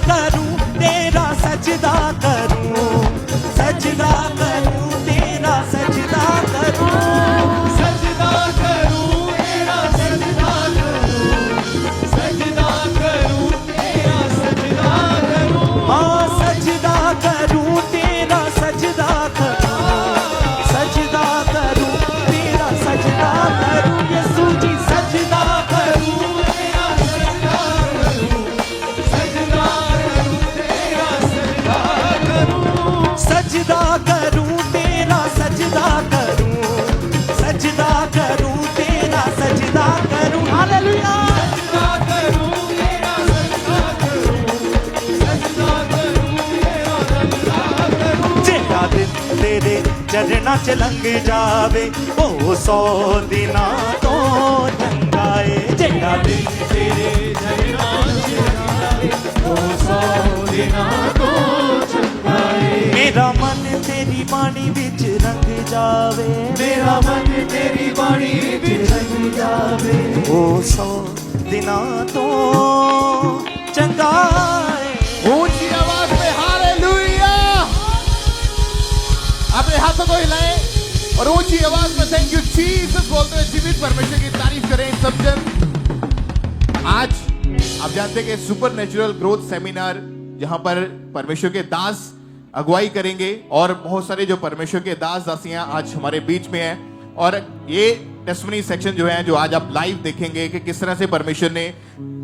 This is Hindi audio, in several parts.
करूं तेरा सजदा करूं, सजदा करूं तेरा सजदा करूं, सजदा करूं तेरा सजदा करूं, सजदा करूं तेरा सजदा करूं, हाँ सजदा करूं तेरा सजदा करूं, सजदा करूं तेरा सजदा करूं, यीशु जी सजदा करूं तेरा सजदा करूं, सजदा करूं तेरा सजदा करूं, सजदा करूं तेरा सजदा करूं, सजदा करूं तेरा सजदा करूं, हालेलुया। सजदा करूं तेरा सजदा करूं, सजदा करूं तेरा सजदा करूं। जेड़ा दिन तेरे चरणा च लंघ जावे ओ 100 दिनां तो चंगा ए, जेड़ा दिन तेरे चरणा च जावे ओ 100 दिनां तो चंगा ए। मेरा मन तेरी बाणी विच रंग जावे, मेरा मन तेरी बाणी विच रंग जावे ओ 100 दिनां तो चंगा ए। ऊंची आवाज में हालेलुया। अपने हाथों को हिलाएं और ऊंची आवाज में थैंक यू जीसस बोलते हुए जीवित परमेश्वर की तारीफ करें सब जन। आज आप जानते हैं कि सुपर नेचुरल ग्रोथ सेमिनार जहां पर परमेश्वर के दास अगुवाई करेंगे और बहुत सारे जो परमेश्वर के दास दासियां आज हमारे बीच में हैं और ये टेस्टमनी सेक्शन जो है जो आज आप लाइव देखेंगे कि किस तरह से परमेश्वर ने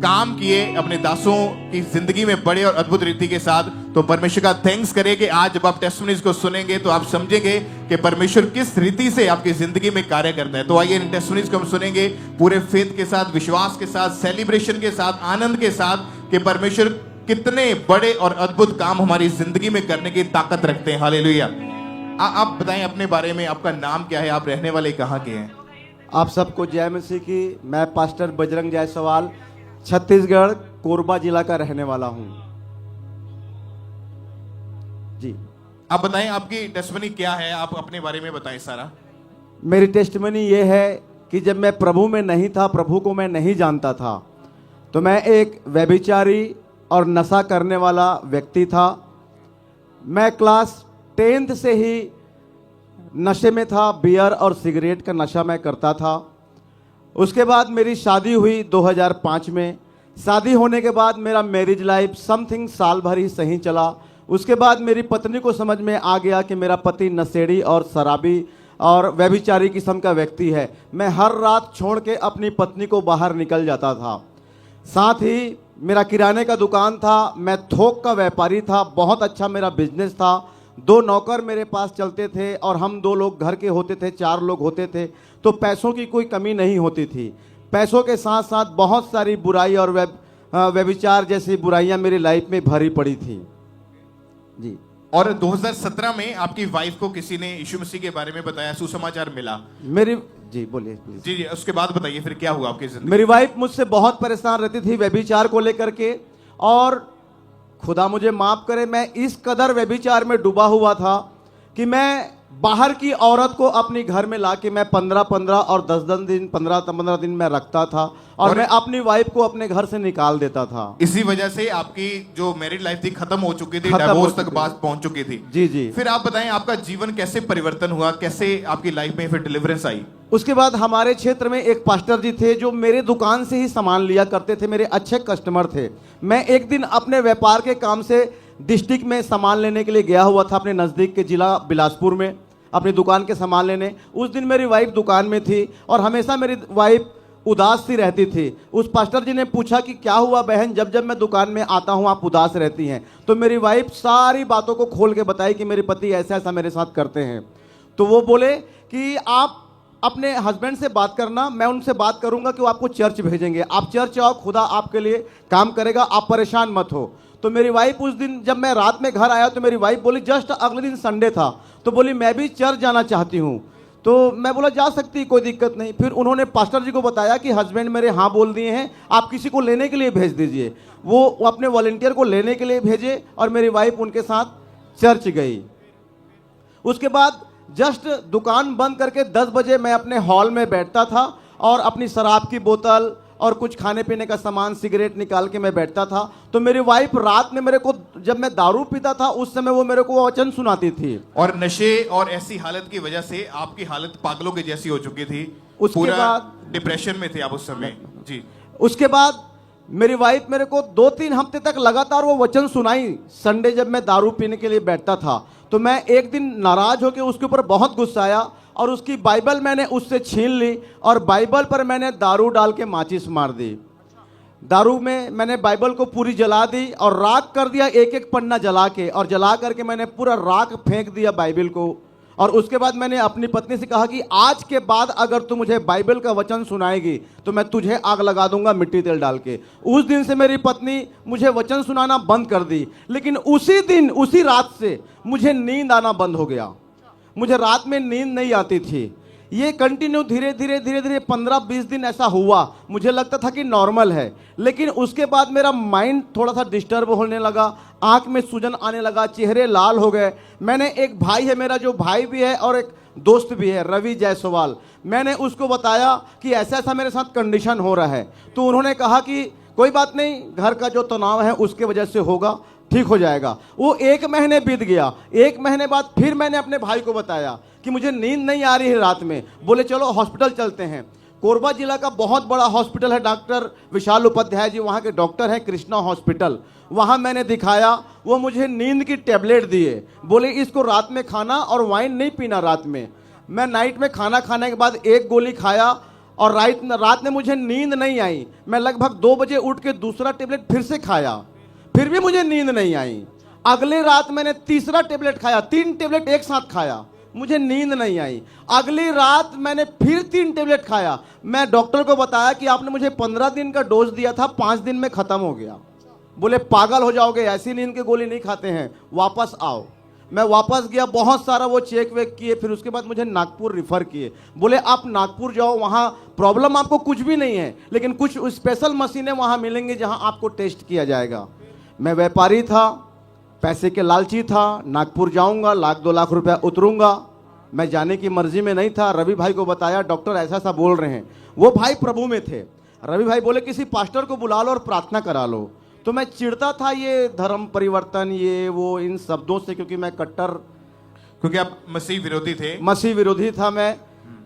काम किए अपने दासों की जिंदगी में बड़े और अद्भुत रीति के साथ। तो परमेश्वर का थैंक्स करें कि आज जब आप टेस्टमनीज को सुनेंगे तो आप समझेंगे कि परमेश्वर किस रीति से आपकी जिंदगी में कार्य करता है। तो आइए इन टेस्टमनीज को हम सुनेंगे पूरे फेथ के साथ, विश्वास के साथ, सेलिब्रेशन के साथ, आनंद के साथ कि परमेश्वर कितने बड़े और अद्भुत काम हमारी जिंदगी में करने की ताकत रखते हैं। हालेलुया। आप बताएं अपने बारे में, आपका नाम क्या है, आप रहने वाले कहाँ के हैं? आप सबको जय मसीह की। मैं पास्टर बजरंग जायसवाल छत्तीसगढ़ कोरबा जिला का रहने वाला हूं जी। आप बताएं आपकी टेस्टमनी क्या है, आप अपने बारे में बताएं सारा। मेरी टेस्टमनी ये है कि जब मैं प्रभु में नहीं था, प्रभु को मैं नहीं जानता था, तो मैं एक व्यभिचारी और नशा करने वाला व्यक्ति था। मैं क्लास 10th से ही नशे में था, बियर और सिगरेट का नशा मैं करता था। उसके बाद मेरी शादी हुई 2005 में। शादी होने के बाद मेरा मैरिज लाइफ समथिंग साल भर ही सही चला। उसके बाद मेरी पत्नी को समझ में आ गया कि मेरा पति नशेड़ी और शराबी और व्यभिचारी किस्म का व्यक्ति है। मैं हर रात छोड़ के अपनी पत्नी को बाहर निकल जाता था। साथ ही मेरा किराने का दुकान था, मैं थोक का व्यापारी था, बहुत अच्छा मेरा बिजनेस था। 2 नौकर मेरे पास चलते थे और हम 2 लोग घर के होते थे, 4 लोग होते थे, तो पैसों की कोई कमी नहीं होती थी। पैसों के साथ साथ बहुत सारी बुराई और व्यभिचार जैसी बुराइयां मेरी लाइफ में भरी पड़ी थी जी। और 2017 में आपकी वाइफ को किसी ने यीशु मसीह के बारे में बताया, सुसमाचार मिला। मेरी जी बोलिए प्लीज। जी जी, उसके बाद बताइए फिर क्या हुआ आपकी जिंदगी? मेरी वाइफ मुझसे बहुत परेशान रहती थी व्यभिचार को लेकर के, और खुदा मुझे माफ करे, मैं इस कदर व्यभिचार में डूबा हुआ था कि मैं बाहर की औरत को अपनी घर में लाके मैं 15-15 और 10-10 दिन 15-15 दिन में रखता था और मैं अपनी वाइफ को अपने घर से निकाल देता था। इसी वजह से आपकी जो मैरिड लाइफ थी खत्म हो चुकी थी, खत्म हो डिवोर्स तक चुकी बात पहुंच चुकी थी। जी जी। फिर आप बताएं आपका जीवन कैसे परिवर्तन हुआ, कैसे आपकी लाइफ में फिर डिलीवरेंस आई? उसके बाद हमारे क्षेत्र में एक पास्टर जी थे जो मेरे दुकान से ही सामान लिया करते थे, मेरे अच्छे कस्टमर थे। मैं एक दिन अपने व्यापार के काम से डिस्ट्रिक्ट में सामान लेने के लिए गया हुआ था, अपने नज़दीक के जिला बिलासपुर में अपनी दुकान के सामान लेने। उस दिन मेरी वाइफ दुकान में थी और हमेशा मेरी वाइफ उदास सी रहती थी। उस पास्टर जी ने पूछा कि क्या हुआ बहन, जब जब मैं दुकान में आता हूँ आप उदास रहती हैं? तो मेरी वाइफ सारी बातों को खोल के बताई कि मेरे पति ऐसा ऐसा मेरे साथ करते हैं। तो वो बोले कि आप अपने हस्बैंड से बात करना, मैं उनसे बात करूंगा कि वो आपको चर्च भेजेंगे, आप चर्च आओ, खुदा आपके लिए काम करेगा, आप परेशान मत हो। तो मेरी वाइफ उस दिन जब मैं रात में घर आया तो मेरी वाइफ बोली, जस्ट अगले दिन संडे था, तो बोली मैं भी चर्च जाना चाहती हूँ। तो मैं बोला जा सकती, कोई दिक्कत नहीं। फिर उन्होंने पास्टर जी को बताया कि हस्बैंड मेरे हाँ बोल दिए हैं, आप किसी को लेने के लिए भेज दीजिए। वो अपने वॉलंटियर को लेने के लिए भेजे और मेरी वाइफ उनके साथ चर्च गई। उसके बाद जस्ट दुकान बंद करके 10 बजे मैं अपने हॉल में बैठता था और अपनी शराब की बोतल और कुछ खाने पीने का सामान सिगरेट निकाल के मैं बैठता था, तो मेरी वाइफ रात में मेरे को, जब मैं दारू पीता था उस समय वो मेरे को वचन सुनाती थी। और नशे और ऐसी हालत की वजह से आपकी हालत पागलों की जैसी हो चुकी थी, उसके पूरा बाद- डिप्रेशन में थे आप उस समय जी। उसके बाद मेरी वाइफ मेरे को 2-3 हफ्ते तक लगातार वो वचन सुनाई। संडे जब मैं दारू पीने के लिए बैठता था तो मैं एक दिन नाराज होकर उसके ऊपर बहुत गुस्सा आया और उसकी बाइबल मैंने उससे छीन ली और बाइबल पर मैंने दारू डाल के माचिस मार दी। दारू में मैंने बाइबल को पूरी जला दी और राख कर दिया, एक एक पन्ना जला के, और जला करके मैंने पूरा राख फेंक दिया बाइबल को। और उसके बाद मैंने अपनी पत्नी से कहा कि आज के बाद अगर तू मुझे बाइबल का वचन सुनाएगी तो मैं तुझे आग लगा दूंगा मिट्टी तेल डाल के। उस दिन से मेरी पत्नी मुझे वचन सुनाना बंद कर दी। लेकिन उसी दिन, उसी रात से मुझे नींद आना बंद हो गया। मुझे रात में नींद नहीं आती थी। ये कंटिन्यू धीरे धीरे 15-20 दिन ऐसा हुआ। मुझे लगता था कि नॉर्मल है, लेकिन उसके बाद मेरा माइंड थोड़ा सा डिस्टर्ब होने लगा, आंख में सूजन आने लगा, चेहरे लाल हो गए। मैंने, एक भाई है मेरा, जो भाई भी है और एक दोस्त भी है, रवि जायसवाल, मैंने उसको बताया कि ऐसा ऐसा मेरे साथ कंडीशन हो रहा है। तो उन्होंने कहा कि कोई बात नहीं, घर का जो तनाव है उसके वजह से होगा, ठीक हो जाएगा। वो 1 महीने बीत गया। 1 महीने बाद फिर मैंने अपने भाई को बताया कि मुझे नींद नहीं आ रही है रात में। बोले चलो हॉस्पिटल चलते हैं। कोरबा जिला का बहुत बड़ा हॉस्पिटल है, डॉक्टर विशाल उपाध्याय जी वहाँ के डॉक्टर हैं, कृष्णा हॉस्पिटल। वहाँ मैंने दिखाया, वो मुझे नींद की टेबलेट दिए। बोले इसको रात में खाना और वाइन नहीं पीना रात में। मैं नाइट में खाना खाने के बाद 1 गोली खाया और रात में मुझे नींद नहीं आई। मैं लगभग 2 बजे उठ के दूसरा टेबलेट फिर से खाया, फिर भी मुझे नींद नहीं आई। अगली रात मैंने तीसरा टेबलेट खाया, 3 टेबलेट एक साथ खाया, मुझे नींद नहीं आई। अगली रात मैंने फिर 3 टेबलेट खाया। मैं डॉक्टर को बताया कि आपने मुझे 15 दिन का डोज दिया था, 5 दिन में खत्म हो गया। बोले पागल हो जाओगे, ऐसी नींद की गोली नहीं खाते हैं, वापस आओ। मैं वापस गया, बहुत सारा वो चेक वेक किए, फिर उसके बाद मुझे नागपुर रिफर किए। बोले आप नागपुर जाओ, वहाँ प्रॉब्लम आपको कुछ भी नहीं है, लेकिन कुछ स्पेशल मशीनें वहाँ मिलेंगी जहाँ आपको टेस्ट किया जाएगा। मैं व्यापारी था, पैसे के लालची था, नागपुर जाऊंगा, 1-2 लाख रुपया उतरूंगा। मैं जाने की मर्जी में नहीं था। रवि भाई को बताया डॉक्टर ऐसा ऐसा बोल रहे हैं। वो भाई प्रभु में थे। रवि भाई बोले किसी पास्टर को बुला लो और प्रार्थना करा लो। तो मैं चिढ़ता था ये धर्म परिवर्तन, ये वो, इन शब्दों से, क्योंकि मैं कट्टर, क्योंकि आप मसीह विरोधी थे। मसीह विरोधी था मैं।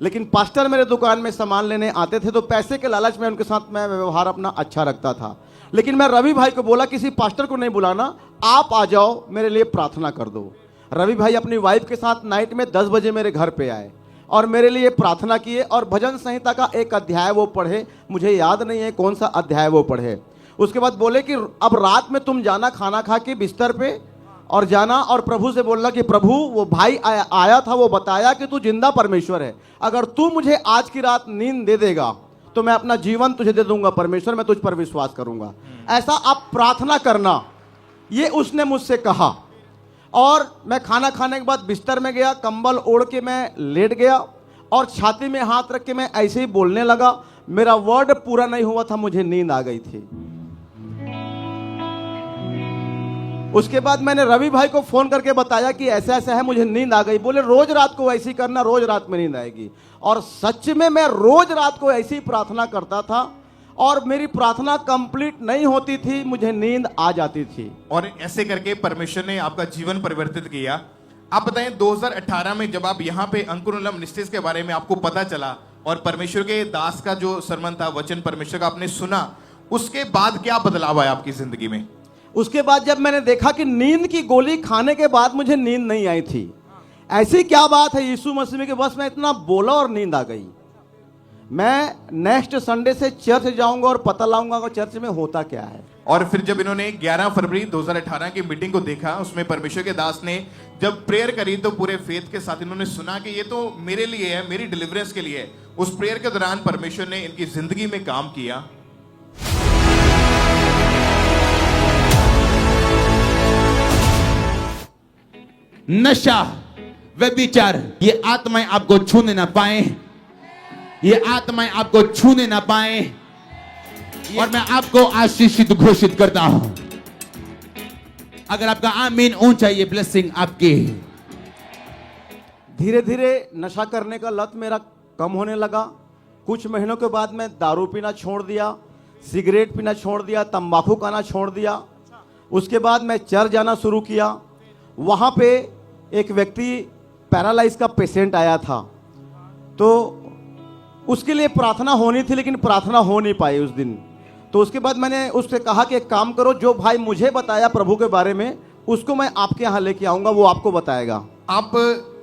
लेकिन पास्टर मेरे दुकान में सामान लेने आते थे तो पैसे के लालच में उनके साथ मैं व्यवहार अपना अच्छा रखता था। लेकिन मैं रवि भाई को बोला किसी पास्टर को नहीं बुलाना, आप आ जाओ, मेरे लिए प्रार्थना कर दो। रवि भाई अपनी वाइफ के साथ नाइट में 10 बजे मेरे घर पे आए और मेरे लिए प्रार्थना किए और भजन संहिता का एक अध्याय वो पढ़े। मुझे याद नहीं है कौन सा अध्याय वो पढ़े। उसके बाद बोले कि अब रात में तुम जाना खाना खा के बिस्तर पे और जाना और प्रभु से बोलना कि प्रभु, वो भाई आया था, वो बताया कि तू जिंदा परमेश्वर है, अगर तू मुझे आज की रात नींद दे देगा तो मैं अपना जीवन तुझे दे दूंगा परमेश्वर, मैं तुझ पर विश्वास करूंगा, ऐसा आप प्रार्थना करना। ये उसने मुझसे कहा। और मैं खाना खाने के बाद बिस्तर में गया, कंबल ओढ़ के मैं लेट गया और छाती में हाथ रख के मैं ऐसे ही बोलने लगा। मेरा वर्ड पूरा नहीं हुआ था, मुझे नींद आ गई थी। उसके बाद मैंने रवि भाई को फोन करके बताया कि ऐसा ऐसा है, मुझे नींद आ गई। बोले रोज रात को ऐसी करना, रोज रात में नींद आएगी। और सच में मैं रोज रात को ऐसी प्रार्थना करता था और मेरी प्रार्थना कंप्लीट नहीं होती थी, मुझे नींद आ जाती थी। और ऐसे करके परमेश्वर ने आपका जीवन परिवर्तित किया। आप बताएं 2018 में जब आप यहाँ पे अंकुरम मिनिस्ट्रीज के बारे में आपको पता चला और परमेश्वर के दास का जो सरमन था, वचन परमेश्वर का आपने सुना, उसके बाद क्या बदलाव आया आपकी जिंदगी में? उसके बाद जब मैंने देखा कि नींद की गोली खाने के बाद मुझे नींद नहीं आई थी, ऐसी क्या बात है यीशु मसीह के, बस मैं इतना बोला और नींद आ गई। मैं नेक्स्ट संडे से चर्च जाऊंगा और पता लाऊंगा कि चर्च में होता क्या है। और फिर जब इन्होंने 11 फरवरी 2018 की मीटिंग को देखा, उसमें परमेश्वर के दास ने जब प्रेयर करी तो पूरे फेथ के साथ इन्होंने सुना कि ये तो मेरे लिए है, मेरी डिलीवरेंस के लिए है। उस प्रेयर के दौरान परमेश्वर ने इनकी जिंदगी में काम किया। नशा, व्यभिचार, ये आत्माएं आपको छूने ना पाए, ये आत्माएं आपको छूने ना पाए। और मैं आपको आशीषित घोषित करता हूं। अगर आपका आमीन ऊंचा, ये ब्लेसिंग आपकी। धीरे धीरे नशा करने का लत मेरा कम होने लगा। कुछ महीनों के बाद मैं दारू पीना छोड़ दिया, सिगरेट पीना छोड़ दिया, तंबाकू खाना छोड़ दिया। उसके बाद मैं चर्च जाना शुरू किया। वहाँ पे एक व्यक्ति पैरालाइज का पेशेंट आया था, तो उसके लिए प्रार्थना होनी थी, लेकिन प्रार्थना हो नहीं पाई उस दिन। तो उसके बाद मैंने उससे कहा कि एक काम करो, जो भाई मुझे बताया प्रभु के बारे में उसको मैं आपके यहाँ लेके आऊँगा, वो आपको बताएगा। आप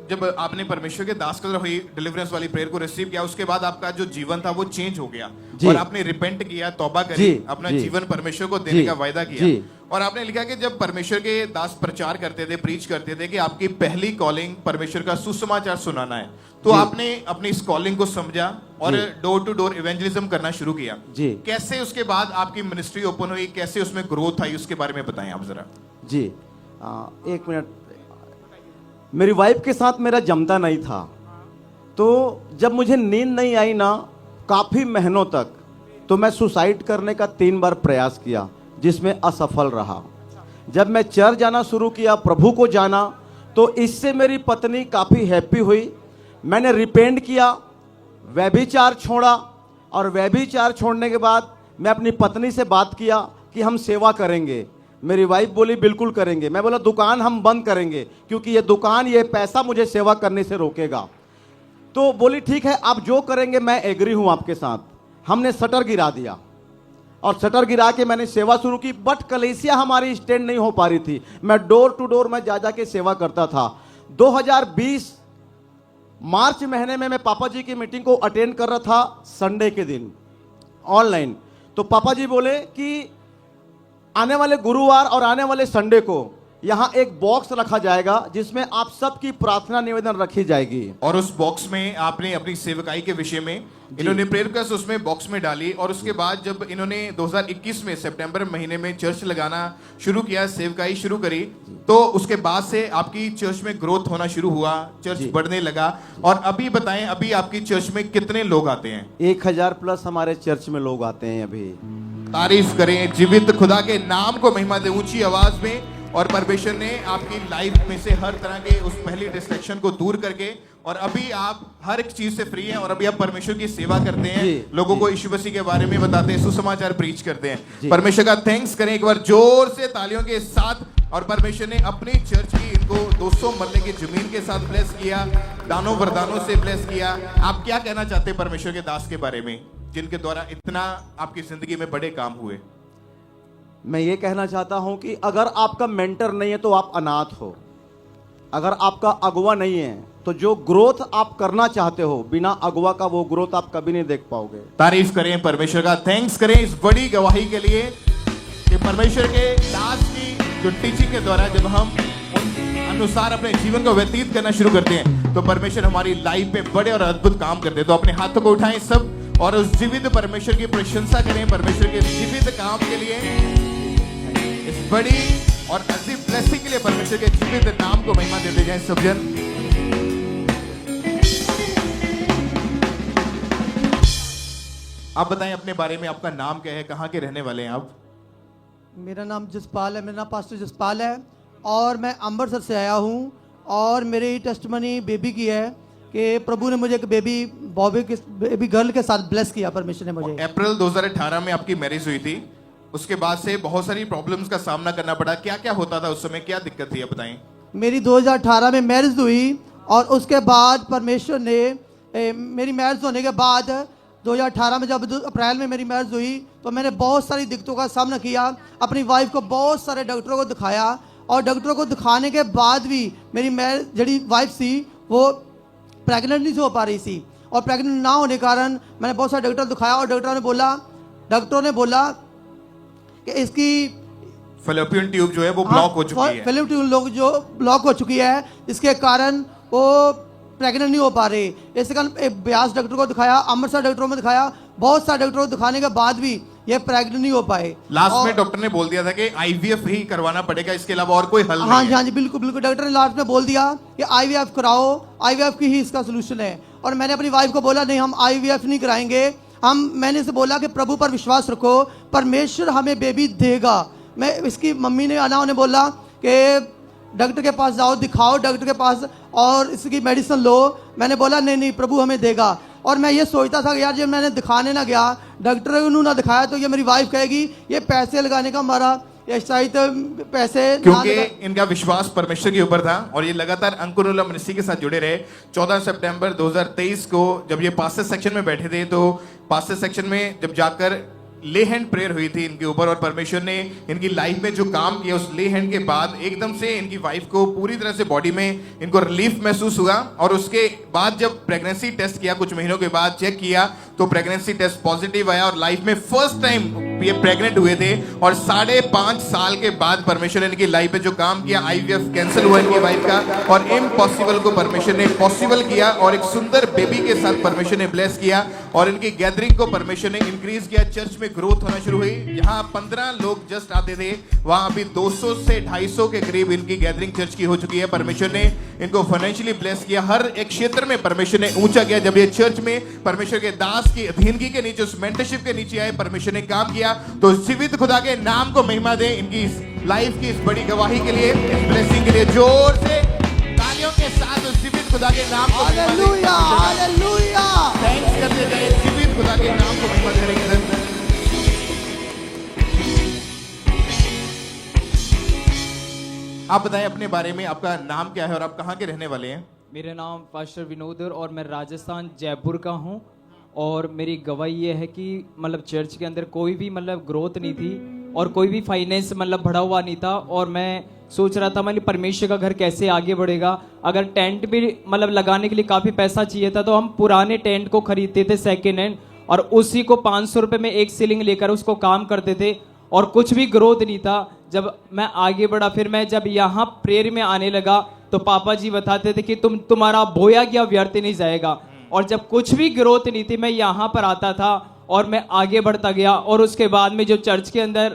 जब आपने परमेश्वर के दास की तरफ हुई डिलीवरेंस वाली प्रेयर को रिसीव किया, उसके बाद आपका जो जीवन था वो चेंज हो गया जी। और आपने रिपेंट किया, तौबा करी, जी, अपना जी। जीवन परमेश्वर को देने जी, का वायदा किया। जी। और आपने लिखा कि जब परमेश्वर के दास प्रचार करते थे, प्रीच करते थे कि आपकी पहली कॉलिंग परमेश्वर का सुसमाचार सुनाना है, तो जी। आपने अपनी इस कॉलिंग को समझा और जी। डोर टू डोर इवेंजलिज्म करना शुरू किया। जी। कैसे उसके बाद आपकी मिनिस्ट्री ओपन हुई, कैसे उसमें ग्रोथ आई, उसके बारे में बताएं आप जरा। जी, एक मिनट। मेरी वाइफ के साथ मेरा जमता नहीं था, तो जब मुझे नींद नहीं आई ना काफ़ी महीनों तक, तो मैं सुसाइड करने का 3 बार प्रयास किया, जिसमें असफल रहा। जब मैं चर्च जाना शुरू किया, प्रभु को जाना, तो इससे मेरी पत्नी काफ़ी हैप्पी हुई। मैंने रिपेंट किया, व्यभिचार छोड़ा, और व्यभिचार छोड़ने के बाद मैं अपनी पत्नी से बात किया कि हम सेवा करेंगे। मेरी वाइफ बोली बिल्कुल करेंगे। मैं बोला दुकान हम बंद करेंगे, क्योंकि ये दुकान, ये पैसा मुझे सेवा करने से रोकेगा। तो बोली ठीक है, आप जो करेंगे मैं एग्री हूं आपके साथ। हमने शटर गिरा दिया, और शटर गिरा के मैंने सेवा शुरू की। बट कलीसिया हमारी स्टैंड नहीं हो पा रही थी। मैं डोर टू डोर में जा जा के सेवा करता था। 2020 मार्च महीने में मैं पापा जी की मीटिंग को अटेंड कर रहा था, संडे के दिन ऑनलाइन। तो पापा जी बोले कि आने वाले गुरुवार और आने वाले संडे को यहाँ एक बॉक्स रखा जाएगा, जिसमें आप सबकी प्रार्थना निवेदन रखी जाएगी। और उस बॉक्स में आपने अपनी सेवकाई के विषय में इन्होंने प्रेयर रिक्वेस्ट उसमें बॉक्स में डाली। और उसके बाद जब इन्होंने 2021 में सितंबर महीने में चर्च लगाना शुरू किया, सेवकाई शुरू करी, तो उसके बाद से आपकी चर्च में ग्रोथ होना शुरू हुआ, चर्च बढ़ने लगा। और अभी बताएं, अभी आपकी चर्च में कितने लोग आते हैं? 1000 प्लस हमारे चर्च में लोग आते हैं अभी। तारीफ करें जीवित खुदा के नाम को, महिमा दे ऊंची आवाज में। और परमेश्वर ने आपकी लाइफ में से हर तरह के उस पहली डिस्ट्रैक्शन को दूर करके, और अभी आप हर एक चीज से फ्री हैं, और अभी आप परमेश्वर की सेवा करते हैं, लोगों को यीशु मसीह के बारे में बताते हैं, सुसमाचार प्रीच करते हैं। परमेश्वर का थैंक्स करें एक बार जोर से तालियों के साथ। और परमेश्वर ने अपनी चर्च की इनको 200 मरने की जमीन के साथ ब्लेस किया, दानों वरदानों से ब्लेस किया। आप क्या कहना चाहते हैं परमेश्वर के दास के बारे में, जिनके द्वारा इतना आपकी जिंदगी में बड़े काम हुए? मैं ये कहना चाहता हूं कि अगर आपका मेंटर नहीं है तो आप अनाथ हो। अगर आपका अगुवा नहीं है तो जो ग्रोथ आप करना चाहते हो, बिना अगुवा का वो ग्रोथ आप कभी नहीं देख पाओगे। तारीफ करें परमेश्वर का, थैंक्स करें इस बड़ी गवाही के लिए कि परमेश्वर के दास की जो टीचिंग के द्वारा जब हम उन अनुसार अपने जीवन को व्यतीत करना शुरू करते हैं, तो परमेश्वर हमारी लाइफ में बड़े और अद्भुत काम करते हैं। तो अपने हाथों को उठाएं सब और उस जीवित परमेश्वर की प्रशंसा करें, परमेश्वर के जीवित काम के लिए, इस बड़ी और अजीब ब्लेसिंग के लिए परमेश्वर के जीवित नाम को महिमा देते जाएं सब जन। आप बताएं अपने बारे में, आपका नाम क्या है, कहाँ के रहने वाले हैं आप? मेरा नाम जसपाल है, मेरा नाम पास्टर जसपाल है, और मैं अमृतसर से आया हूँ। और मेरी टेस्टमनी बेबी की है कि प्रभु ने मुझे एक बेबी गर्ल के साथ ब्लेस किया परमेश्वर ने मुझे। अप्रैल 2018 में आपकी मैरिज हुई थी, उसके बाद से बहुत सारी प्रॉब्लम्स का सामना करना पड़ा। क्या क्या होता था उस समय, क्या दिक्कत थी, बताएं। मेरी 2018 में मैरिज हुई, और उसके बाद परमेश्वर ने मेरी मैरिज होने के बाद 2018 में जब अप्रैल में मेरी मैरिज हुई, तो मैंने बहुत सारी दिक्कतों का सामना किया। अपनी वाइफ को बहुत सारे डॉक्टरों को दिखाया, और डॉक्टरों को दिखाने के बाद भी मेरी जी वाइफ थी वो प्रेग्नेंट नहीं हो पा रही थी। और प्रेग्नेंट ना होने के कारण मैंने बहुत सारे डॉक्टर दिखाया, और डॉक्टरों ने बोला कि इसकी फैलोपियन ट्यूब जो है वो ब्लॉक हो चुकी है। फैलोपियन ट्यूब लोग जो ब्लॉक हो चुकी है, इसके कारण वो प्रेग्नेंट नहीं हो पा रहे। इसके कारण ब्यास डॉक्टर को दिखाया, अमृतसर डॉक्टरों में दिखाया, बहुत सारे डॉक्टरों को दिखाने के बाद भी ये प्रेग्नेंट नहीं हो पाए। लास्ट में डॉक्टर ने बोल दिया था कि आईवीएफ ही करवाना पड़ेगा, इसके अलावा और कोई हल नहीं है। हाँ जी बिल्कुल बिल्कुल, डॉक्टर ने लास्ट में बोल दिया कि आईवीएफ कराओ, आईवीएफ की ही इसका सोल्यूशन है। और मैंने अपनी वाइफ को बोला नहीं, हम आईवीएफ नहीं कराएंगे। मैंने इसे बोला कि प्रभु पर विश्वास रखो, परमेश्वर हमें बेबी देगा। मैं इसकी मम्मी ने अना उन्हें बोला कि डॉक्टर के पास जाओ, दिखाओ डॉक्टर के पास, और इसकी मेडिसिन लो। मैंने बोला नहीं प्रभु हमें देगा। और मैं ये सोचता था कि यार जब मैंने दिखाने ना गया, डॉक्टर को ना दिखाया, तो ये मेरी वाइफ कहेगी ये पैसे लगाने का मारा, ये शायद पैसे ना क्योंकि लगा- इनका विश्वास परमेश्वर के ऊपर था और ये लगातार अंकुरुल्ला मिनिस्ट्री के साथ जुड़े रहे। 14 सितंबर 2023 को जब ये पास्टर सेक्शन में बैठे थे, तो पास्टर सेक्शन में जब जाकर ले हैंड प्रेयर हुई थी इनके ऊपर, और परमेश्वर ने इनकी लाइफ में जो काम किया, उस ले हैंड के बाद एकदम से इनकी वाइफ को पूरी तरह से बॉडी में इनको रिलीफ महसूस हुआ। और उसके बाद जब प्रेगनेंसी टेस्ट किया, कुछ महीनों के बाद चेक किया, तो प्रेगनेंसी टेस्ट पॉजिटिव आया और लाइफ में फर्स्ट टाइम ये प्रेग्नेंट हुए थे। और 5.5 साल के बाद परमेश्वर ने इनकी लाइफ में जो काम किया, IVF कैंसिल हुआ इनकी वाइफ का, और इम्पॉसिबल को परमेश्वर ने पॉसिबल किया और एक सुंदर बेबी के साथ परमेश्वर ने ब्लेस किया। और इनकी गैदरिंग को परमेश्वर ने इंक्रीज किया, चर्च में ग्रोथ होना शुरू हुई। यहाँ 15 लोग जस्ट आते थे, वहां अभी 200 से 250 के करीब इनकी गैदरिंग चर्च की हो चुकी है। परमेश्वर ने इनको फाइनेंशियली ब्लेस किया, हर एक क्षेत्र में परमेश्वर ने ऊंचा किया। जब ये चर्च में परमेश्वर के दास की अधीनगी के नीचे, उस मेंटरशिप के नीचे आए, परमेश्वर ने काम किया। तो जीवित खुदा के नाम को महिमा दे इनकी इस लाइफ की इस बड़ी गवाही के लिए, इस ब्लेसिंग के लिए। जोर से तालियों के साथ उस जीवित खुदा के नाम को महिमा दे। Hallelujah, hallelujah. थैंक्स करते गए, जीवित खुदा के नाम को महिमा करेंगे। आप बताएं अपने बारे में, आपका नाम क्या है और आप कहाँ के रहने वाले हैं? मेरा नाम पास्टर विनोद है और मैं राजस्थान जयपुर का हूँ। और मेरी गवाही ये है कि मतलब चर्च के अंदर कोई भी मतलब ग्रोथ नहीं थी और कोई भी फाइनेंस मतलब बढ़ा हुआ नहीं था। और मैं सोच रहा था मतलब परमेश्वर का घर कैसे आगे बढ़ेगा। अगर टेंट भी मतलब लगाने के लिए काफ़ी पैसा चाहिए था, तो हम पुराने टेंट को खरीदते थे सेकेंड हैंड, और उसी को 500 रुपये में एक सीलिंग लेकर उसको काम करते थे, और कुछ भी ग्रोथ नहीं था। जब मैं आगे बढ़ा, फिर मैं जब यहाँ प्रेयर में आने लगा, तो पापा जी बताते थे कि तुम्हारा बोया गया व्यर्थ नहीं जाएगा। और जब कुछ भी ग्रोथ नहीं थी, मैं यहाँ पर आता था और मैं आगे बढ़ता गया। और उसके बाद में जो चर्च के अंदर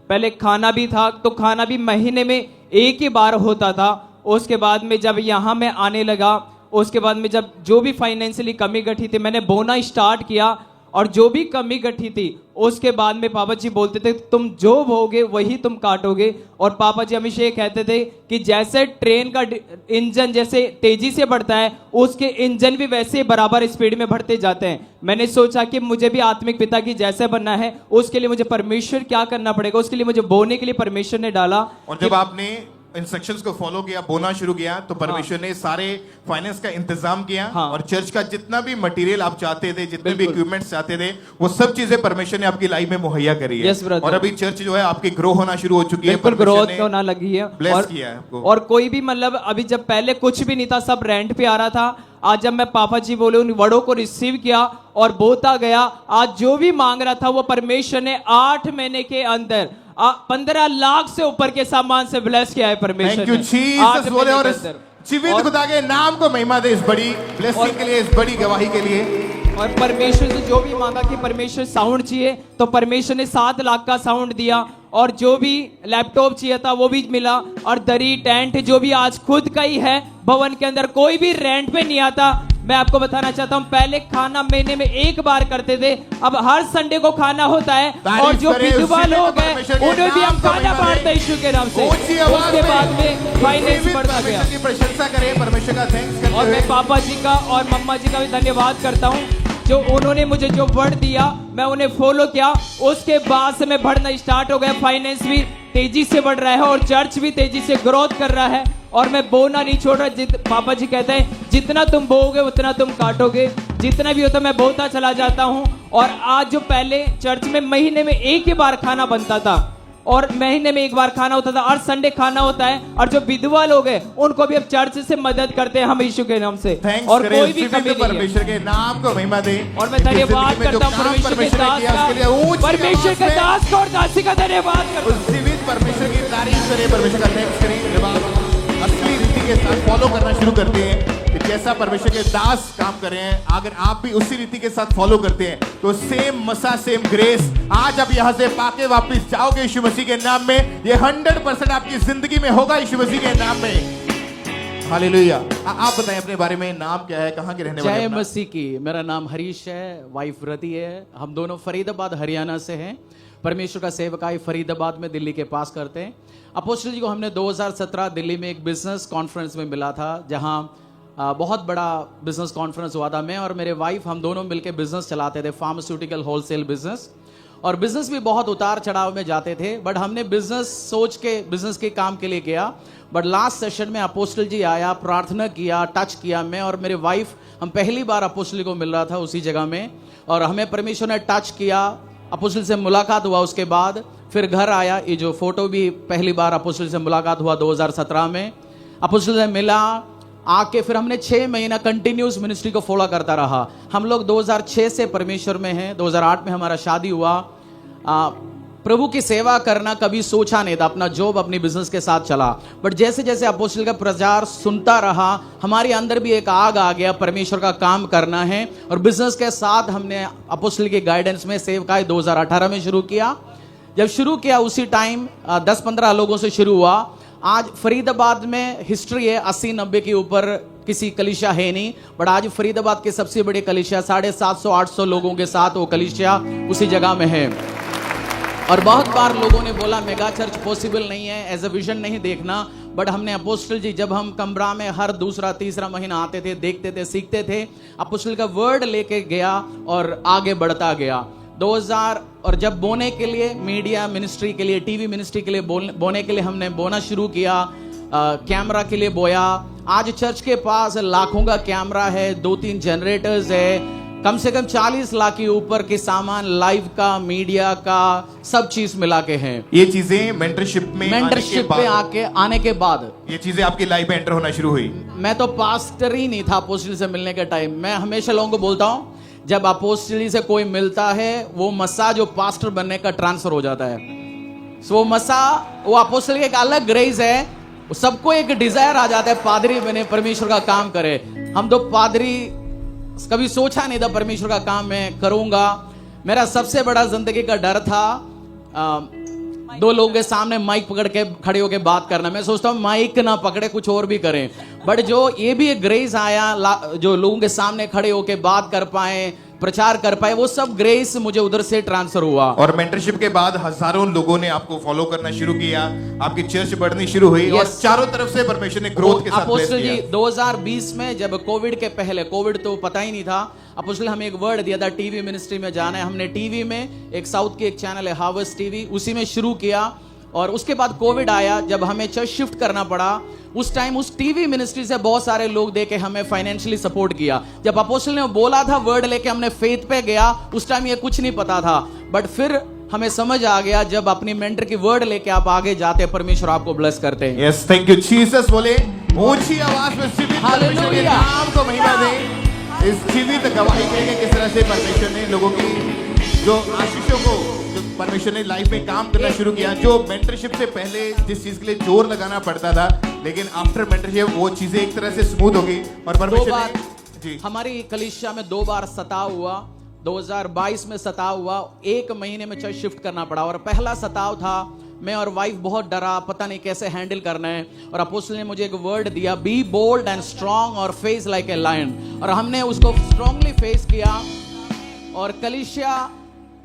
पहले खाना भी था, तो खाना भी महीने में एक ही बार होता था। उसके बाद में जब यहाँ मैं आने लगा, उसके बाद में जब जो भी फाइनेंशियली कमी गठी थी, मैंने बोना स्टार्ट किया। और जो भी कमी गठी थी, उसके बाद में पापा जी बोलते थे तुम जो बोगे वही तुम काटोगे। और पापा जी हमेशा ये कहते थे कि जैसे ट्रेन का इंजन जैसे तेजी से बढ़ता है, उसके इंजन भी वैसे बराबर स्पीड में बढ़ते जाते हैं। मैंने सोचा कि मुझे भी आत्मिक पिता की जैसे बनना है, उसके लिए मुझे परमेश्वर क्या करना पड़ेगा। उसके लिए मुझे बोने के लिए परमेश्वर ने डाला। और जब आपने इंस्ट्रक्शंस को फॉलो किया, बोना शुरू किया, तो परमेश्वर ने सारे फाइनेंस का इंतजाम किया। हाँ। और चर्च का जितना भी मटेरियल आप चाहते थे, जितने भी बिल्कुल। इक्विपमेंट्स चाहते थे, वो सब चीजें परमेश्वर ने आपकी लाइफ में मुहैया करी है। Yes, brother। और अभी चर्च जो है आपकी ग्रो होना शुरू हो चुकी है। बिल्कुल परमेश्वर ग्रोथ ने होना लगी है। bless किया है आपको। और कोई भी मतलब अभी जब पहले कुछ भी नहीं था, सब रेंट पे आ रहा था। आज जब मैं पापा जी बोले उन वर्डों को रिसीव किया और बोता गया, आज जो भी मांग रहा था वो परमेश्वर ने 8 महीने के अंदर 15 लाख से ऊपर के सामान से ब्लेस किया है परमेश्वर थैंक यू ने। 8 जीसस बोले। महीने और के इस अंदर। जीवित और- खुदा के नाम को महिमा दे, इस बड़ी ब्लेसिंग के लिए, इस बड़ी गवाही के लिए। और परमेश्वर से जो भी मांगा कि परमेश्वर साउंड चाहिए, तो परमेश्वर ने 7 लाख का साउंड दिया। और जो भी लैपटॉप चाहिए था वो भी मिला। और दरी टेंट जो भी आज खुद का ही है भवन के अंदर, कोई भी रेंट पे नहीं आता। मैं आपको बताना चाहता हूँ, पहले खाना महीने में एक बार करते थे, अब हर संडे को खाना होता है। तारीफ और जो करें उस विधवा जीवित लोग हैं परमेश्वर के उन्हें भी हम नाम को खाना महिमा बांटते दें। हैं यीशु के नाम से। ऊंची आवाज उसके बाद में फाइनेंस जीवित बढ़ता गया। परमेश्वर की प्रशंसा करें, परमेश्वर का थैंक्स करते और हुए। मैं पापा जी का और मम्मा जी का भी धन्यवाद करता हूँ, जो उन्होंने मुझे जो वर्ड दिया मैं उन्हें फॉलो किया। उसके बाद से मैं बढ़ना स्टार्ट हो गया। फाइनेंस भी तेजी से बढ़ रहा है और चर्च भी तेजी से ग्रोथ कर रहा है। और मैं बोना नहीं छोड़ रहा। पापा जी कहते हैं जितना तुम बोओगे उतना तुम काटोगे। जितना भी होता मैं बोता चला जाता हूँ। और आज जो पहले चर्च में महीने में एक ही बार खाना बनता था, और महीने में एक बार खाना होता था, हर संडे खाना होता है। और जो विधवा लोग हैं उनको भी अब चर्च से मदद करते हैं हम यीशु के नाम से। थैंक्स और करें कोई भी जीवित कमी नहीं है। परमेश्वर के नाम को महिमा दे। और मैं धन्यवाद करता हूँ परमेश्वर के दास का, परमेश्वर के दास का और दासी का धन्यवाद करता हूँ। उस जीवित परमेश्वर की तारीफ करें, परमेश्वर का थैंक्स करें। जब आप असली रीति के साथ फॉलो करना शुरू करते हैं कि जैसा परमेश्वर के दास काम कर रहे हैं, अगर आप भी उसी रीति के साथ फॉलो करते हैं, तो सेम मसा सेम ग्रेस आज आप यहां से पाके वापस जाओगे यीशु मसीह के नाम में। ये 100% आपकी जिंदगी में होगा यीशु मसीह के नाम में। हालेलुया। आप बताएं अपने बारे में, नाम क्या है, कहाँ के रहने वाले जय हैं अपना? मसीह की। मेरा नाम हरीश है, वाइफ रति है। हम दोनों फरीदाबाद हरियाणा से हैं। परमेश्वर का सेवकाई फरीदाबाद में दिल्ली के पास करते हैं। अपोस्टल जी को हमने 2017 दिल्ली में एक बिजनेस कॉन्फ्रेंस में मिला था, जहां बहुत बड़ा बिजनेस कॉन्फ्रेंस हुआ था। मैं और मेरे वाइफ हम दोनों मिलकर बिजनेस चलाते थे, फार्मास्यूटिकल होलसेल बिजनेस, और बिजनेस भी बहुत उतार चढ़ाव में जाते थे। बट हमने बिजनेस सोच के बिजनेस के काम के लिए किया। बट लास्ट सेशन में अपोस्टल जी आया, प्रार्थना किया, टच किया। मैं और मेरे वाइफ हम पहली बार अपोस्टल को मिल रहा था उसी जगह में, और हमें परमेश्वर ने टच किया। अपोस्टल से मुलाकात हुआ, उसके बाद फिर घर आया। ये जो फोटो भी पहली बार अपोस्टल से मुलाकात हुआ 2017 में। अपोस्टल से मिला, आके फिर हमने 6 महीना कंटिन्यूस मिनिस्ट्री को फॉलो करता रहा। हम लोग 2006 से परमेश्वर में हैं। 2008 में हमारा शादी हुआ। प्रभु की सेवा करना कभी सोचा नहीं था, अपना जॉब अपनी बिजनेस के साथ चला। बट जैसे जैसे अपोस्टल का प्रचार सुनता रहा, हमारे अंदर भी एक आग आ गया, परमेश्वर का काम करना है। और बिजनेस के साथ हमने अपोस्टल की गाइडेंस में सेवकाई 2018 में शुरू किया। जब शुरू किया उसी टाइम 10-15 लोगों से शुरू हुआ। आज फरीदाबाद में हिस्ट्री है 80-90 के ऊपर किसी कलीसिया है नहीं, बट आज फरीदाबाद के सबसे बड़े कलीसिया 750-800 लोगों के साथ वो कलीसिया उसी जगह में है। और बहुत बार लोगों ने बोला मेगा चर्च पॉसिबल नहीं है, एज अ विजन नहीं देखना। बट हमने अपोस्टल जी, जब हम कमरा में हर दूसरा तीसरा महीना आते थे, देखते थे, सीखते थे, अपोस्टल का वर्ड लेके गया और आगे बढ़ता गया। 2000 और जब बोने के लिए, मीडिया मिनिस्ट्री के लिए, टीवी मिनिस्ट्री के लिए बोने के लिए हमने बोना शुरू किया, कैमरा के लिए बोया। आज चर्च के पास लाखों का कैमरा है, 2-3 जनरेटर्स है, कम से कम 40 लाख के ऊपर के सामान, लाइव का, मीडिया का, सब चीज मिला के हैं। ये चीजें मेंटरशिप में आने के बाद ये चीजें आपकी लाइफ में एंटर होना शुरू हुई। मैं तो पास्टर ही नहीं था अपोस्टल से मिलने के टाइम। मैं हमेशा लोगों को बोलता हूं, जब अपोस्टल से कोई मिलता है, वो मसा जो पास्टर बनने का ट्रांसफर हो जाता है। वो मसा, वो अपोस्टल का एक अलग ग्रेस है। सबको एक डिजायर आ जाता है पादरी बने, परमेश्वर का काम करे। हम तो पादरी कभी सोचा नहीं था परमेश्वर का काम मैं करूंगा। मेरा सबसे बड़ा जिंदगी का डर था 2 लोगों के सामने माइक पकड़ के खड़े होके बात करना। मैं सोचता हूँ माइक ना पकड़े, कुछ और भी करें। बट जो ये भी एक ग्रेस आया, जो लोगों के सामने खड़े होके बात कर पाए, प्रचार कर पाए, वो सब ग्रेस मुझे उधर से ट्रांसफर हुआ। और मेंटरशिप के बाद हजारों लोगों ने आपको फॉलो करना शुरू किया, आपकी चर्च बढ़नी शुरू हुई, और चारों तरफ से परमेश्वर ने ग्रोथ के साथ ब्लेस किया। 2020 में जब कोविड के पहले, कोविड तो पता ही नहीं था, अपोस्टल हमें एक वर्ड दिया था टीवी मिनिस्ट्री में जाना है। हमने टीवी में, एक साउथ की एक चैनल है हार्वेस्ट टीवी, उसी में शुरू किया। और उसके बाद कोविड आया, जब हमें चर्च शिफ्ट करना पड़ा। उस टाइम उस टीवी मिनिस्ट्री से बहुत सारे लोग देके हमें फाइनेंशियली सपोर्ट किया। जब अपोस्टल ने बोला था वर्ड लेके, हमने फेथ पे गया। उस टाइम ये कुछ नहीं पता था, बट फिर हमें समझ आ गया, जब अपनी मेंटर की वर्ड लेके आप आगे जाते हैं, परमेश्वर आपको ब्लेस करते हैं। Yes, thank you Jesus. बोले ऊंची आवाज में जीवित परमेश्वर के नाम को महिमा दें। इस जीवित गवाही के किस तरह से परमेश्वर ने लोगों की जो आशीषों को, जो परमेश्वर ने लाइफ में काम करना शुरू किया। जो मेंटरशिप से पहले जिस चीज के लिए जोर लगाना पड़ता था, लेकिन आफ्टर मेंटरशिप वो चीजें एक तरह से स्मूथ हो गई। और परमेश्वर ने जी हमारी कलीसिया में 2 बार सताव हुआ। 2022 में सताव हुआ, 1 महीने में चर्च शिफ्ट करना पड़ा। और पहला सताव था, मैं और वाइफ बहुत डरा, पता नहीं कैसे हैंडल करना है। और अपोस्टल ने मुझे एक वर्ड दिया, बी बोल्ड एंड स्ट्रांग और फेस लाइक ए लायन। और हमने उसको स्ट्रांगली फेस किया। और कलीसिया,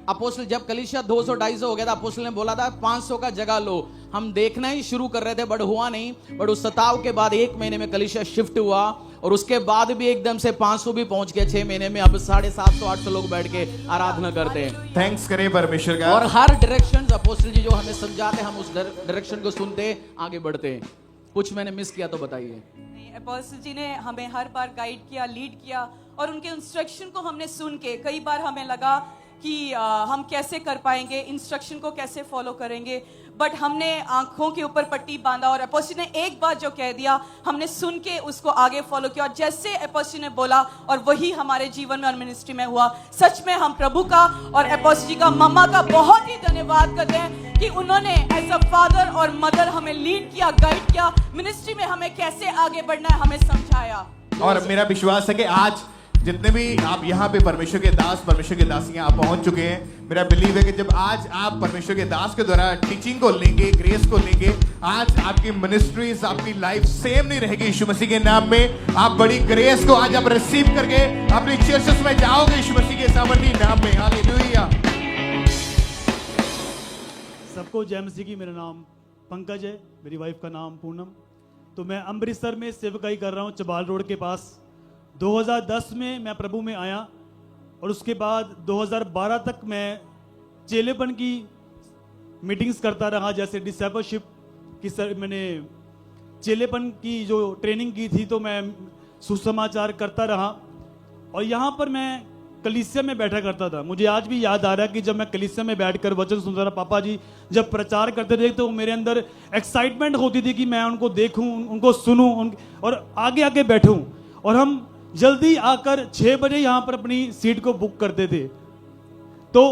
अपोस्टल जब कलीसिया 200-250 हो गया था, अपोस्टल ने बोला था 500 का जगह लो। हम देखना ही शुरू कर रहे थे, बट हुआ नहीं। बट उस सताव के बाद 1 महीने में कलीसिया शिफ्ट हुआ, और उसके बाद भी एकदम से 500 भी पहुंच गया 6 महीने में। अब 750-800 लोग बैठ के आराधना करते हैं। थैंक्स करें परमेश्वर का। और हर डायरेक्शन अपोस्टल जी जो हमें समझाते, हम उस डायरेक्शन को सुनते, आगे बढ़ते हैं। कुछ मैंने मिस किया तो बताइए। अपोस्टल जी ने हमें हर बार गाइड किया, लीड किया, और उनके इंस्ट्रक्शन को हमने सुन के कई बार हमें लगा कि हम कैसे कर पाएंगे, इंस्ट्रक्शन को कैसे फॉलो करेंगे। बट हमने आंखों के ऊपर पट्टी बांधा, और अपोस्टल ने एक बार जो कह दिया, हमने सुन के उसको आगे फॉलो किया। और जैसे अपोस्टल ने बोला, और वही हमारे जीवन में और मिनिस्ट्री में हुआ। सच में हम प्रभु का और अपोस्टल जी का, मम्मा का बहुत ही धन्यवाद करते हैं कि उन्होंने एज अ फादर और मदर हमें लीड किया, गाइड किया, मिनिस्ट्री में हमें कैसे आगे बढ़ना है हमें समझाया। और मेरा विश्वास है कि आज जितने भी आप यहाँ पे परमेश्वर के दास, परमेश्वर के दासियां आप पहुंच चुके हैं, मेरा बिलीव है कि जब आज आप परमेश्वर के दास के द्वारा टीचिंग को लेंगे, ग्रेस को लेंगे, आज आपकी मिनिस्ट्रीज, आपकी लाइफ सेम नहीं रहेगी। यीशु मसीह के नाम में आप बड़ी ग्रेस को आज आप रिसीव करके अपनी चर्चेस में जाओगे यीशु मसीह के सामर्थी नाम में। हालेलुया। सबको जय मसीह की। मेरा नाम पंकज है, मेरी वाइफ का नाम पूनम। तो मैं अमृतसर में सेवकाई कर रहा हूँ, चबाल रोड के पास। 2010 में मैं प्रभु में आया और उसके बाद 2012 तक मैं चेलेपन की मीटिंग्स करता रहा। जैसे डिसेबलशिप की मैंने चेलेपन की जो ट्रेनिंग की थी, तो मैं सुसमाचार करता रहा। और यहाँ पर मैं कलीसिया में बैठा करता था। मुझे आज भी याद आ रहा है कि जब मैं कलीसिया में बैठकर वचन सुनता था, पापा जी जब प्रचार करते थे तो मेरे अंदर एक्साइटमेंट होती थी कि मैं उनको देखूं, उनको सुनूं और आगे आगे बैठूं। और हम जल्दी आकर 6 बजे यहाँ पर अपनी सीट को बुक करते थे। तो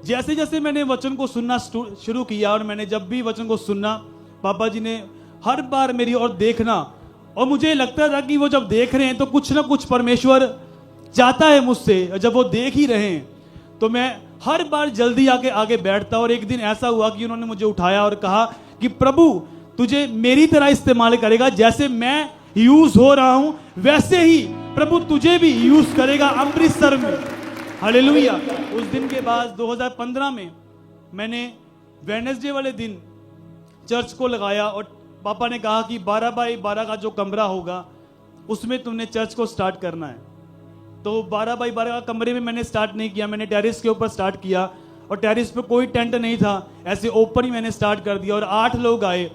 जैसे जैसे मैंने वचन को सुनना शुरू किया और मैंने जब भी वचन को सुनना, पापा जी ने हर बार मेरी ओर देखना, और मुझे लगता था कि वो जब देख रहे हैं तो कुछ ना कुछ परमेश्वर चाहता है मुझसे। जब वो देख ही रहे हैं तो मैं हर बार जल्दी आके आगे बैठता। और एक दिन ऐसा हुआ कि उन्होंने मुझे उठाया और कहा कि प्रभु तुझे मेरी तरह इस्तेमाल करेगा, जैसे मैं यूज हो रहा हूं वैसे ही प्रभु तुझे भी यूज करेगा अमृतसर में। हालेलुया। उस दिन के बाद 2015 में मैंने वेडनेसडे वाले दिन चर्च को लगाया और पापा ने कहा कि 12 बाई 12 का जो कमरा होगा उसमें तुमने चर्च को स्टार्ट करना है। तो 12 बाई 12 का कमरे में मैंने स्टार्ट नहीं किया, मैंने टेरिस के ऊपर स्टार्ट किया। और टेरिस पे कोई टेंट नहीं था, ऐसे ओपन ही मैंने स्टार्ट कर दिया और 8 लोग आए।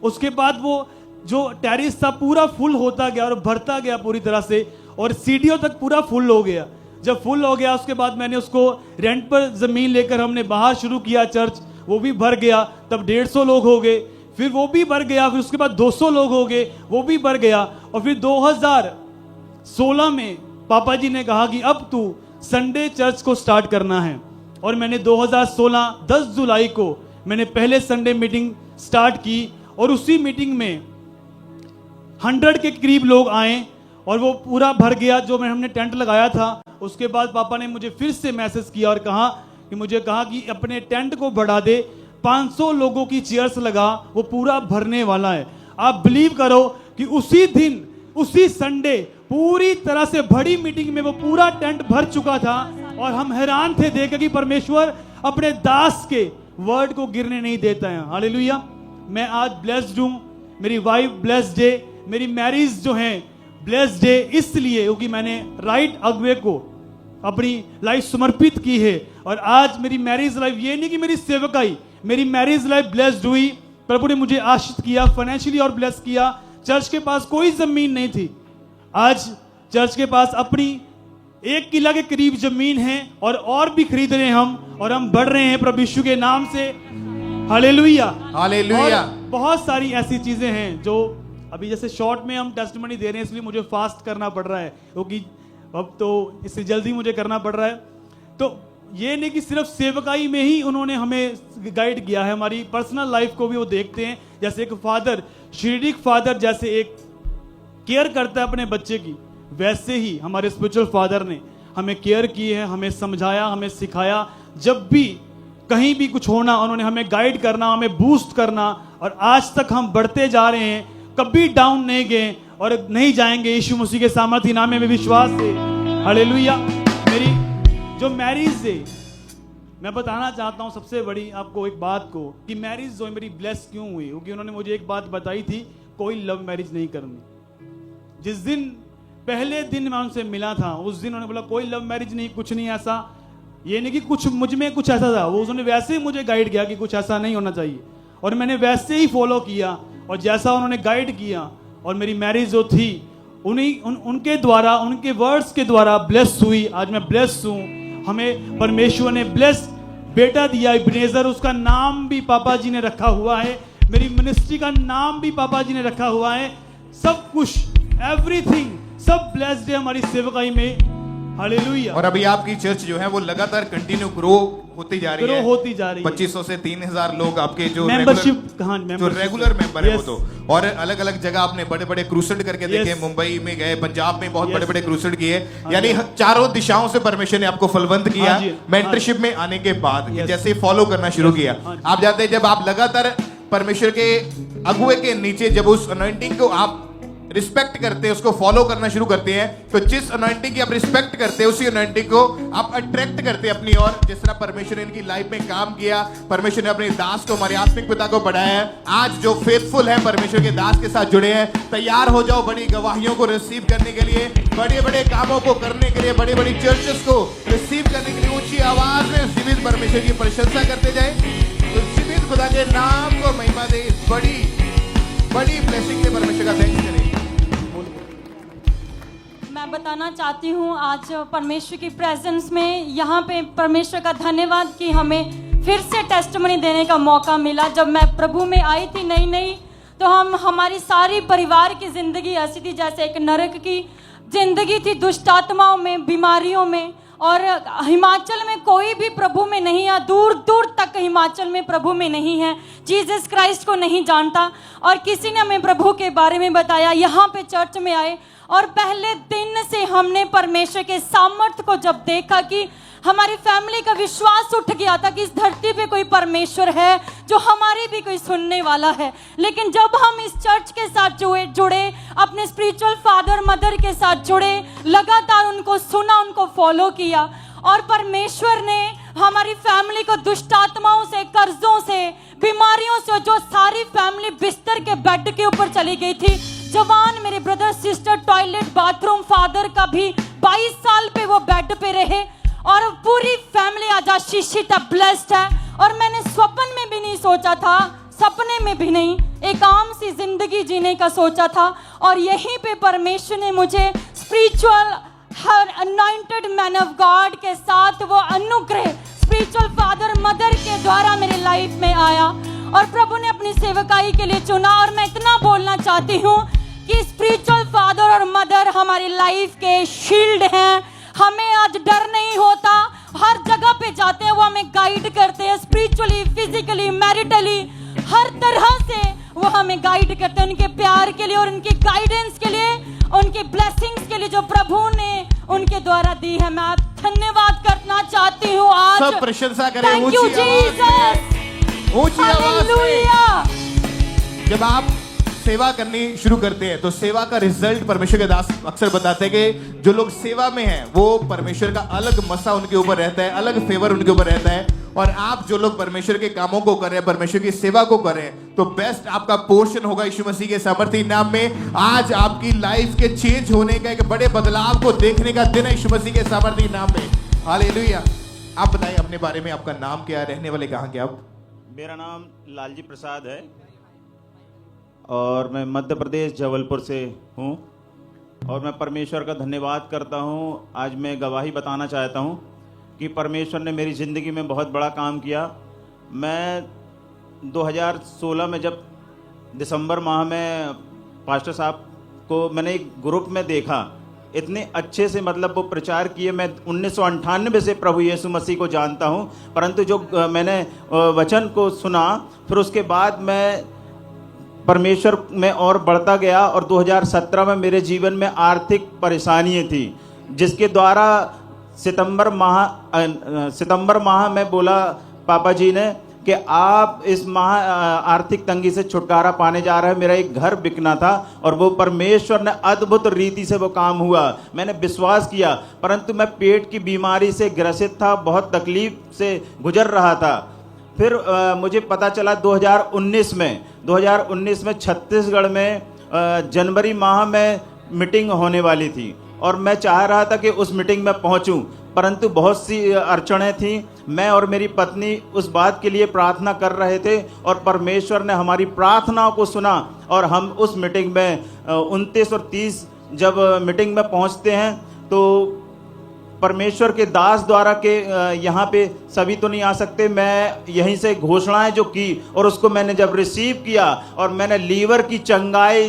उसके बाद वो जो टेरिस था पूरा फुल होता गया और भरता गया पूरी तरह से, और सीढ़ियों तक पूरा फुल हो गया। जब फुल हो गया उसके बाद मैंने उसको रेंट पर जमीन लेकर हमने बाहर शुरू किया चर्च, वो भी भर गया। तब 150 लोग हो गए, फिर वो भी भर गया, फिर उसके बाद 200 लोग हो गए, वो भी भर गया। और फिर 2016 में पापा जी ने कहा कि अब तू संडे चर्च को स्टार्ट करना है। और मैंने 2016 10 जुलाई को मैंने पहले संडे मीटिंग स्टार्ट की और उसी मीटिंग में 100 के करीब लोग आए और वो पूरा भर गया जो हमने टेंट लगाया था। उसके बाद पापा ने मुझे फिर से मैसेज किया और कहा कि अपने टेंट को बढ़ा दे, 500 लोगों की चेयर्स लगा, वो पूरा भरने वाला है। आप बिलीव करो कि उसी दिन उसी संडे पूरी तरह से बड़ी मीटिंग में वो पूरा टेंट भर चुका था। और हम हैरान थे देख कि परमेश्वर अपने दास के वर्ड को गिरने नहीं देता है। हालेलुया। मैं आज ब्लेस्ड हूं, मेरी वाइफ ब्लेस्ड है, मेरी मैरिज जो है ब्लेस्ड है, इसलिए क्योंकि मैंने राइट अगुवे को अपनी लाइफ समर्पित की है। और आज मेरी मैरिज लाइफ, ये नहीं कि मेरी सेवकाई, मेरी मैरिज लाइफ ब्लेस्ड हुई। प्रभु ने मुझे आशीष किया, फाइनेंशियली और ब्लेस किया। चर्च के पास कोई जमीन नहीं थी, आज चर्च के पास अपनी 1 किला के करीब जमीन है और भी खरीद रहे हैं हम, और हम बढ़ रहे हैं प्रभु यीशु के नाम से। Hallelujah hallelujah. बहुत सारी ऐसी चीजें हैं जो अभी जैसे शॉर्ट में हम टेस्टिमनी दे रहे हैं, इसलिए मुझे फास्ट करना पड़ रहा है क्योंकि अब तो इससे जल्दी मुझे करना पड़ रहा है। तो ये नहीं कि सिर्फ सेवकाई में ही उन्होंने हमें गाइड किया है, हमारी पर्सनल लाइफ को भी वो देखते हैं। जैसे एक फादर, शारीरिक फादर जैसे एक केयर करता है अपने बच्चे की, वैसे ही हमारे स्पिरिचुअल फादर ने हमें केयर की है, हमें समझाया, हमें सिखाया। जब भी कहीं भी कुछ होना उन्होंने हमें गाइड करना, हमें बूस्ट करना, और आज तक हम बढ़ते जा रहे हैं, कभी डाउन नहीं गए और नहीं जाएंगे। यीशु मसीह के सामर्थ्य नाम में विश्वास है। हालेलुया। मेरी जो मैरिज है, मैं बताना चाहता हूं सबसे बड़ी आपको एक बात को कि मैरिज जो मेरी ब्लेस क्यों हुई, क्योंकि उन्होंने मुझे एक बात बताई थी, कोई लव मैरिज नहीं करनी। जिस दिन पहले दिन मैं उनसे मिला था उस दिन उन्होंने बोला कोई लव मैरिज नहीं, कुछ नहीं ऐसा। ये नहीं कि कुछ मुझ में कुछ ऐसा था, वो उन्होंने वैसे ही मुझे गाइड किया कि कुछ ऐसा नहीं होना चाहिए, और मैंने वैसे ही फॉलो किया और जैसा उन्होंने गाइड किया। और मेरी मैरिज जो थी उनके द्वारा, उनके वर्ड्स के द्वारा ब्लेस हुई। आज मैं ब्लेस हूँ। हमें परमेश्वर ने ब्लेस बेटा दिया इब्नेजर, उसका नाम भी पापा जी ने रखा हुआ है। मेरी मिनिस्ट्री का नाम भी पापा जी ने रखा हुआ है। सब कुछ, एवरीथिंग, सब ब्लेस्ड है हमारी सेवकाई में। हालेलुया। और अभी आपकी चर्च जो है वो लगातार कंटिन्यू ग्रो होती जा रही है, 2500 से 3000 लोग आपके जो मेंबरशिप जो रेगुलर मेंबर है वो तो। और अलग अलग जगह आपने बड़े बड़े क्रूसेड करके देखे, मुंबई में गए, पंजाब में बहुत बड़े बड़े क्रूसेड किए, यानी चारों दिशाओं से परमेश्वर ने आपको फलवंत किया मेंटरशिप में आने के बाद। जैसे फॉलो करना शुरू किया, आप जानते हैं जब आप लगातार परमेश्वर के अगुवे के नीचे जब उस अनॉइंटिंग को आप रिस्पेक्ट करते हैं, उसको फॉलो करना शुरू करते हैं, तो जिस अनॉइंटिंग की आप रिस्पेक्ट करते हैं उसी अनॉइंटिंग को आप अट्रैक्ट करते हैं अपनी ओर। जिस तरह परमेश्वर ने इनकी लाइफ में काम किया, परमेश्वर ने अपने दास को, हमारे आत्मिक पिता को बढ़ाया है। आज जो फेथफुल है परमेश्वर के दास के साथ जुड़े हैं, तैयार हो जाओ बड़ी गवाहियों को रिसीव करने के लिए, बड़े बड़े कामों को करने के लिए, बड़ी बड़ी चर्चेस को रिसीव करने के लिए। ऊंची आवाज में जीवित परमेश्वर की प्रशंसा करते जाए, तो जीवित खुदा के नाम को महिमा दे। इस बड़ी बड़ी ब्लेसिंग के परमेश्वर का थैंक्स करें। मैं बताना चाहती हूँ आज परमेश्वर की प्रेजेंस में यहाँ पे परमेश्वर का धन्यवाद कि हमें फिर से टेस्टिमनी देने का मौका मिला। जब मैं प्रभु में आई थी नई तो हमारी सारी परिवार की जिंदगी ऐसी थी जैसे एक नरक की जिंदगी थी, दुष्ट आत्माओं में, बीमारियों में। और हिमाचल में कोई भी प्रभु में नहीं है, दूर दूर तक हिमाचल में प्रभु में नहीं है, जीसस क्राइस्ट को नहीं जानता। और किसी ने हमें प्रभु के बारे में बताया, यहाँ पे चर्च में आए और पहले दिन से हमने परमेश्वर के सामर्थ्य को जब देखा कि हमारी फैमिली का विश्वास उठ गया था कि इस धरती पे कोई परमेश्वर है जो हमारी भी कोई सुनने वाला है। लेकिन जब हम इस चर्च के साथ जुड़े, अपने स्पिरिचुअल फादर मदर के साथ जुड़े, लगातार उनको सुना, उनको फॉलो किया, और परमेश्वर ने हमारी फैमिली को दुष्ट आत्माओं से, कर्जों से, बीमारियों से, जो सारी फैमिली बिस्तर के बेड के ऊपर चली गई थी, जवान मेरे brother sister, toilet bathroom, father का भी 22 साल पे वो बेड पे रहे, और पूरी फैमिली आज आशीषित है, ब्लेस्ड है। और मैंने स्वप्न में भी नहीं सोचा था, सपने में भी नहीं, एक आम सी जिंदगी जीने का सोचा था। और यहीं पे परमेश्वर ने मुझे spiritual anointed man of God के साथ वो अनुग्रह स्पिरिचुअल फादर मदर के द्वारा मेरे लाइफ में आया, और प्रभु ने अपनी सेवकाई के लिए चुना। और मैं इतना बोलना चाहती हूँ कि स्पिरिचुअल फादर और मदर हमारी लाइफ के शील्ड हैं। हमें आज डर नहीं होता, हर जगह पे जाते हैं वो हमें गाइड करते हैं, स्पिरिचुअली, फिजिकली, मैरिटली, हर तरह से वो हमें गाइड करते हैं, उनके प्यार के लिए और उनके गाइडेंस के लिए, उनके ब्लेसिंग्स के लिए जो प्रभु ने उनके द्वारा दी है। मैं धन्यवाद करना चाहती हूँ आज। सब प्रशंसा करें थैंक यू जीसस, ऊंची आवाज हालेलुया। में। जब आप सेवा करनी शुरू करते हैं तो सेवा का रिजल्ट परमेश्वर के दास अक्सर बताते हैं कि जो लोग सेवा में हैं वो परमेश्वर का अलग मसा उनके ऊपर रहता है, अलग फेवर उनके ऊपर रहता है। और आप जो लोग परमेश्वर के कामों को कर रहे हैं, परमेश्वर की सेवा को कर रहे हैं, तो बेस्ट आपका पोर्शन होगा यीशु मसीह के सामर्थ्य नाम में। आज आपकी लाइफ के चेंज होने का, एक बड़े बदलाव को देखने का दिन है यीशु मसीह के सामर्थ्य नाम में। हालेलुया। आप बताएं अपने बारे में, आपका नाम क्या है, रहने वाले कहाँ के आप? मेरा नाम लालजी प्रसाद है और मैं मध्य प्रदेश जबलपुर से हूँ, और मैं परमेश्वर का धन्यवाद करता हूँ। आज मैं गवाही बताना चाहता हूँ कि परमेश्वर ने मेरी ज़िंदगी में बहुत बड़ा काम किया। मैं 2016 में जब दिसंबर माह में पास्टर साहब को मैंने एक ग्रुप में देखा, इतने अच्छे से मतलब वो प्रचार किए। मैं 1998 से प्रभु यीशु मसीह को जानता हूँ, परंतु जो मैंने वचन को सुना, फिर उसके बाद मैं परमेश्वर में और बढ़ता गया। और 2017 में मेरे जीवन में आर्थिक परेशानियाँ थी, जिसके द्वारा सितंबर माह में बोला पापा जी ने कि आप इस माह आर्थिक तंगी से छुटकारा पाने जा रहे हैं। मेरा एक घर बिकना था और वो परमेश्वर ने अद्भुत रीति से वो काम हुआ। मैंने विश्वास किया, परंतु मैं पेट की बीमारी से ग्रसित था, बहुत तकलीफ से गुजर रहा था। फिर मुझे पता चला 2019 में छत्तीसगढ़ में जनवरी माह में मीटिंग होने वाली थी, और मैं चाह रहा था कि उस मीटिंग में पहुंचूं, परंतु बहुत सी अड़चनें थी। मैं और मेरी पत्नी उस बात के लिए प्रार्थना कर रहे थे, और परमेश्वर ने हमारी प्रार्थनाओं को सुना, और हम उस मीटिंग में 29 और 30 जब मीटिंग में पहुंचते हैं तो परमेश्वर के दास द्वारा के यहाँ पे सभी तो नहीं आ सकते, मैं यहीं से घोषणाएं जो की, और उसको मैंने जब रिसीव किया और मैंने लीवर की चंगाई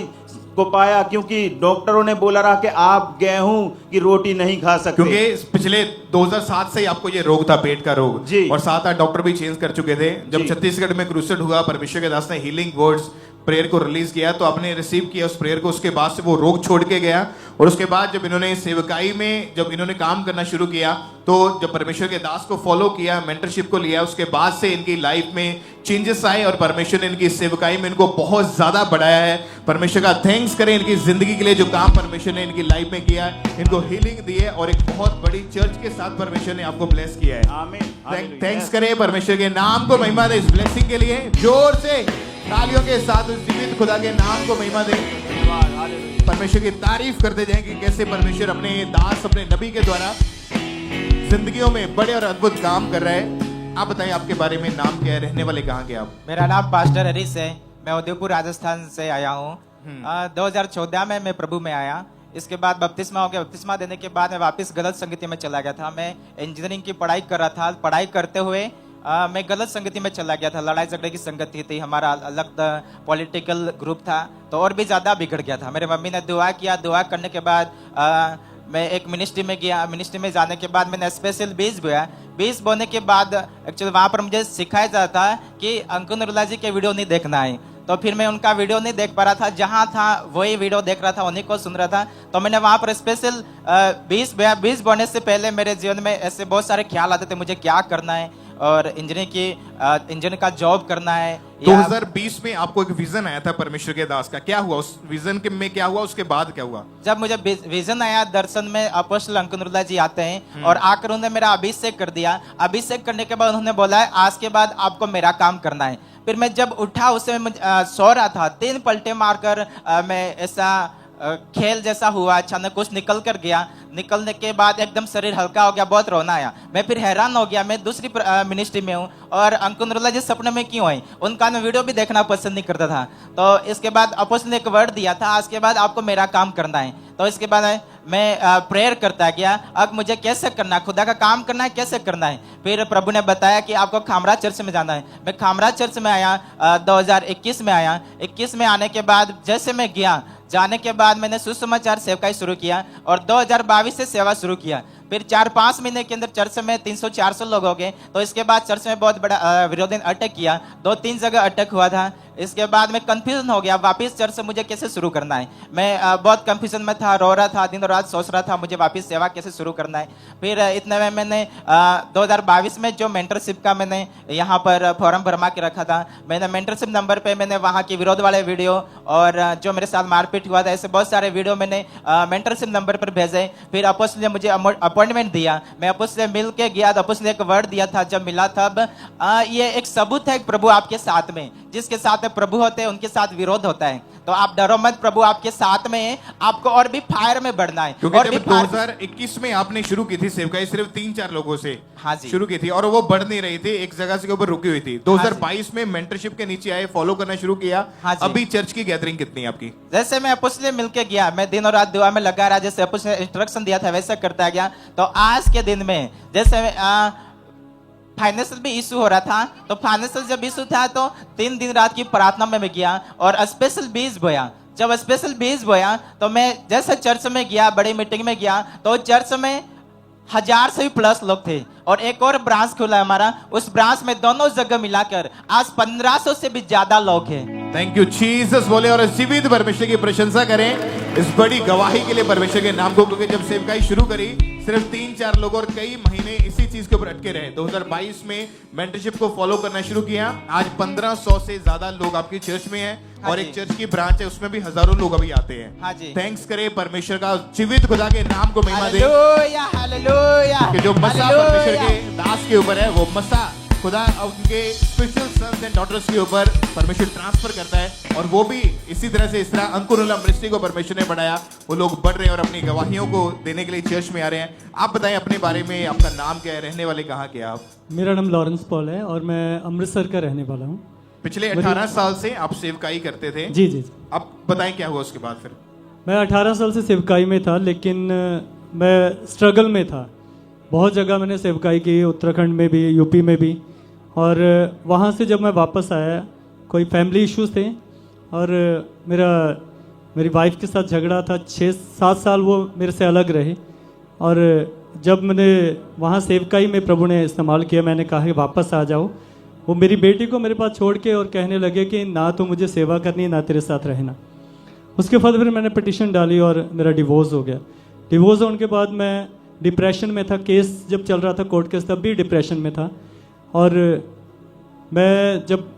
को पाया, क्योंकि डॉक्टरों ने बोला रहा कि आप गेहूं की रोटी नहीं खा सकते, क्योंकि पिछले 2007 से ही आपको ये रोग था, पेट का रोग जी। और 7-8 डॉक्टर भी चेंज कर चुके थे। जब जी। छत्तीसगढ़ में क्रूसेड हुआ, परमेश्वर के दास ने हीलिंग वर्ड्स प्रेयर को रिलीज किया तो आपने रिसीव किया उस प्रेयर को, उसके बाद से वो रोग छोड़ के गया। और उसके बाद जब इन्होंने सेवकाई में जब इन्होंने काम करना शुरू किया, तो जब परमेश्वर के दास को फॉलो किया, मेंटरशिप को लिया, उसके बाद से इनकी लाइफ में चेंजेस आए और परमेश्वर ने इनकी सेवकाई में इनको बहुत ज्यादा बढ़ाया है। परमेश्वर का थैंक्स करें इनकी जिंदगी के लिए, जो काम परमेश्वर ने इनकी लाइफ में किया है, इनको हीलिंग दी है और एक बहुत बड़ी चर्च के साथ परमेश्वर ने आपको ब्लेस किया है। आमीन। थैंक्स करें परमेश्वर के नाम को महिमा दे इस ब्लेसिंग के लिए। जोर से तालियों के साथ उस जीवित खुदा के नाम को महिमा दे, परमेश्वर की तारीफ करते जाएं कि कैसे परमेश्वर अपने दास अपने नबी के द्वारा जिंदगियों में बड़े और अद्भुत काम कर रहा है। आप बताएं आपके बारे में, नाम क्या है, रहने वाले कहाँ के आप? मेरा नाम पास्टर हरीश है, मैं उदयपुर राजस्थान से आया हूँ। 2014 में मैं प्रभु में आया। इसके बाद बपतिस्मा हो गया। बपतिस्मा देने के बाद मैं वापस गलत संगति में चला गया था। मैं इंजीनियरिंग की पढ़ाई कर रहा था। पढ़ाई करते हुए मैं गलत संगति में चला गया था। लड़ाई झगड़े की संगति थी, हमारा अलग पॉलिटिकल ग्रुप था, तो और भी ज़्यादा बिगड़ गया था। मेरे मम्मी ने दुआ किया। दुआ करने के बाद मैं एक मिनिस्ट्री में गया। मिनिस्ट्री में जाने के बाद मैंने स्पेशल बीज बोया। बीज बोने के बाद एक्चुअली वहाँ पर मुझे सिखाया जाता था कि अंकुर नरूला जी के वीडियो नहीं देखना है। तो फिर मैं उनका वीडियो नहीं देख पा रहा था, जहाँ था वही वीडियो देख रहा था, उन्हीं को सुन रहा था। तो मैंने वहाँ पर स्पेशल बीज बोया। बीज बोने से पहले मेरे जीवन में ऐसे बहुत सारे ख्याल आते थे, मुझे क्या करना है और इंजीनियर का जॉब करना है। 2020 में आपको एक विजन आया था परमेश्वर के दास का, क्या हुआ उस विजन के में? क्या हुआ उसके बाद क्या हुआ? जब मुझे विजन आया, दर्शन में अपोस्टल अंकुर नरूला जी आते हैं और आकर उन्होंने मेरा अभिषेक कर दिया। अभिषेक करने के बाद उन्होंने बोला है आज के बाद आपको मेरा काम करना है। फिर मैं जब उठा उस समय सो रहा था, 3 पलटे मारकर मैं ऐसा खेल जैसा हुआ, अचानक कुछ निकल कर गया। निकलने के बाद एकदम शरीर हल्का हो गया, बहुत रोना आया। मैं फिर हैरान हो गया, मैं दूसरी मिनिस्ट्री में हूँ और अंकुर नरूला जी सपने में क्यों आए? उनका मैं वीडियो भी देखना पसंद नहीं करता था। तो इसके बाद अपोस्टल ने एक वर्ड दिया था, आज के बाद आपको मेरा काम करना है। तो इसके बाद मैं प्रेयर करता गया, अब मुझे कैसे करना है, खुदा का काम करना है, कैसे करना है। फिर प्रभु ने बताया कि आपको खामरा चर्च में जाना है। मैं खामरा चर्च में आया, 2021 में आया। 21 में आने के बाद जैसे मैं गया, जाने के बाद मैंने सुसमाचार सेवकाई शुरू किया और 2022 से सेवा शुरू किया। फिर 4-5 महीने के अंदर चर्च में 300-400 लोग हो गए। तो इसके बाद चर्च में बहुत बड़ा विरोधी अटैक किया, 2-3 जगह अटैक हुआ था। इसके बाद मैं कंफ्यूजन हो गया, वापस चर्च से मुझे कैसे शुरू करना है। मैं बहुत कंफ्यूजन में था, रो रहा था, दिन रात सोच रहा था मुझे वापस सेवा कैसे शुरू करना है। फिर इतने में मैंने 2022 में जो मेंटरशिप का मैंने यहाँ पर फॉर्म भरमा के रखा था, मैंने मेंटरशिप नंबर पे मैंने वहाँ के विरोध वाले वीडियो और जो मेरे साथ मारपीट हुआ था, ऐसे बहुत सारे वीडियो मैंने मेंटरशिप नंबर पर भेजे। फिर अपोस्टल ने मुझे अपॉइंटमेंट दिया, मैं अपोस्टल से मिल के गया। तो अपोस्टल ने एक वर्ड दिया था, जब मिला तब ये एक सबूत है प्रभु आपके साथ में, जिसके साथ प्रभु होते हैं उनके साथ विरोध होता है। तो आप डरो मत, प्रभु आपके साथ में है, आपको और भी फायर में बढ़ना है। क्योंकि और जब 2021 में आपने शुरू की थी सेवकाई, सिर्फ 3-4 लोगों से हाँ जी शुरू की थी और वो बढ़ नहीं रही थी, एक जगह से ऊपर रुकी हुई थी। 2022 में मेंटरशिप के नीचे आए, फॉलो करना शुरू किया। हाँ जी। अभी चर्च की गैदरिंग कितनी है आपकी? जैसे मैं अपोस्टल से मिलके गया, मैं दिन और रात दुआ में लगा रहा, जैसे अपोस्टल ने इंस्ट्रक्शन दिया था वैसा करता गया। तो आज के दिन में जैसे फाइनेंशियल भी इशू हो रहा था, तो फाइनेंशियल जब इशू था तो 3 दिन रात की प्रार्थना में मैं गया और स्पेशल बीज बोया। जब स्पेशल बीज बोया तो मैं जैसे चर्च में गया, बड़ी मीटिंग में गया, तो चर्च में 1000 से भी प्लस लोग थे। और एक और ब्रांच खुला है हमारा, उस ब्रांच में दोनों जगह मिलाकर आज 1500 से भी ज्यादा लोग हैं। थैंक यू जीसस बोले और जीवित परमेश्वर की प्रशंसा करें इस बड़ी गवाही के लिए परमेश्वर के नाम को। क्योंकि जब सेवकाई शुरू करी सिर्फ 3-4 लोग और कई महीने इसी चीज के ऊपर अटके रहे। 2022 में मेंटरशिप को फॉलो करना शुरू किया। आज 1500 से ज्यादा लोग आपकी चर्च में हैं और एक चर्च की ब्रांच है, उसमें भी हजारों लोग अभी आते हैं। हाँ जी। थैंक्स करें परमेश्वर का, जीवित खुदा के नाम को महिमा दे हालेलुया, हालेलुया, कि जो मसा हालेलुया। परमेश्वर के दास के ऊपर है, वो मसा खुदा उनके स्पेशल सन्स एंड डॉटर्स के ऊपर परमेश्वर ट्रांसफर करता है। और वो भी इसी तरह से, इस तरह अंकुर नरूला मिनिस्ट्री को परमेश्वर ने बढ़ाया, वो लोग बढ़ रहे हैं और अपनी गवाहियों को देने के लिए चर्च में आ रहे हैं। आप बताएं अपने बारे में, आपका नाम क्या है, रहने वाले कहाँ के आप? मेरा नाम लॉरेंस पॉल है और मैं अमृतसर का रहने वाला हूँ। पिछले 18 साल से आप सेवकाई करते थे। जी जी। अब बताएं क्या हुआ उसके बाद? फिर मैं 18 साल से सेवकाई में था, लेकिन मैं स्ट्रगल में था। बहुत जगह मैंने सेवकाई की, उत्तराखंड में भी, यूपी में भी। और वहाँ से जब मैं वापस आया, कोई फैमिली इश्यूज थे और मेरी वाइफ के साथ झगड़ा था। 6-7 साल वो मेरे से अलग रहे। और जब मैंने वहाँ सेवकाई में प्रभु ने इस्तेमाल किया, मैंने कहा कि वापस आ जाओ। वो मेरी बेटी को मेरे पास छोड़ के और कहने लगे कि ना तो मुझे सेवा करनी ना तेरे साथ रहना। उसके बाद फिर मैंने पिटिशन डाली और मेरा डिवोर्स हो गया। डिवोर्स होने के बाद मैं डिप्रेशन में था, केस जब चल रहा था कोर्ट केस तब भी डिप्रेशन में था। और मैं जब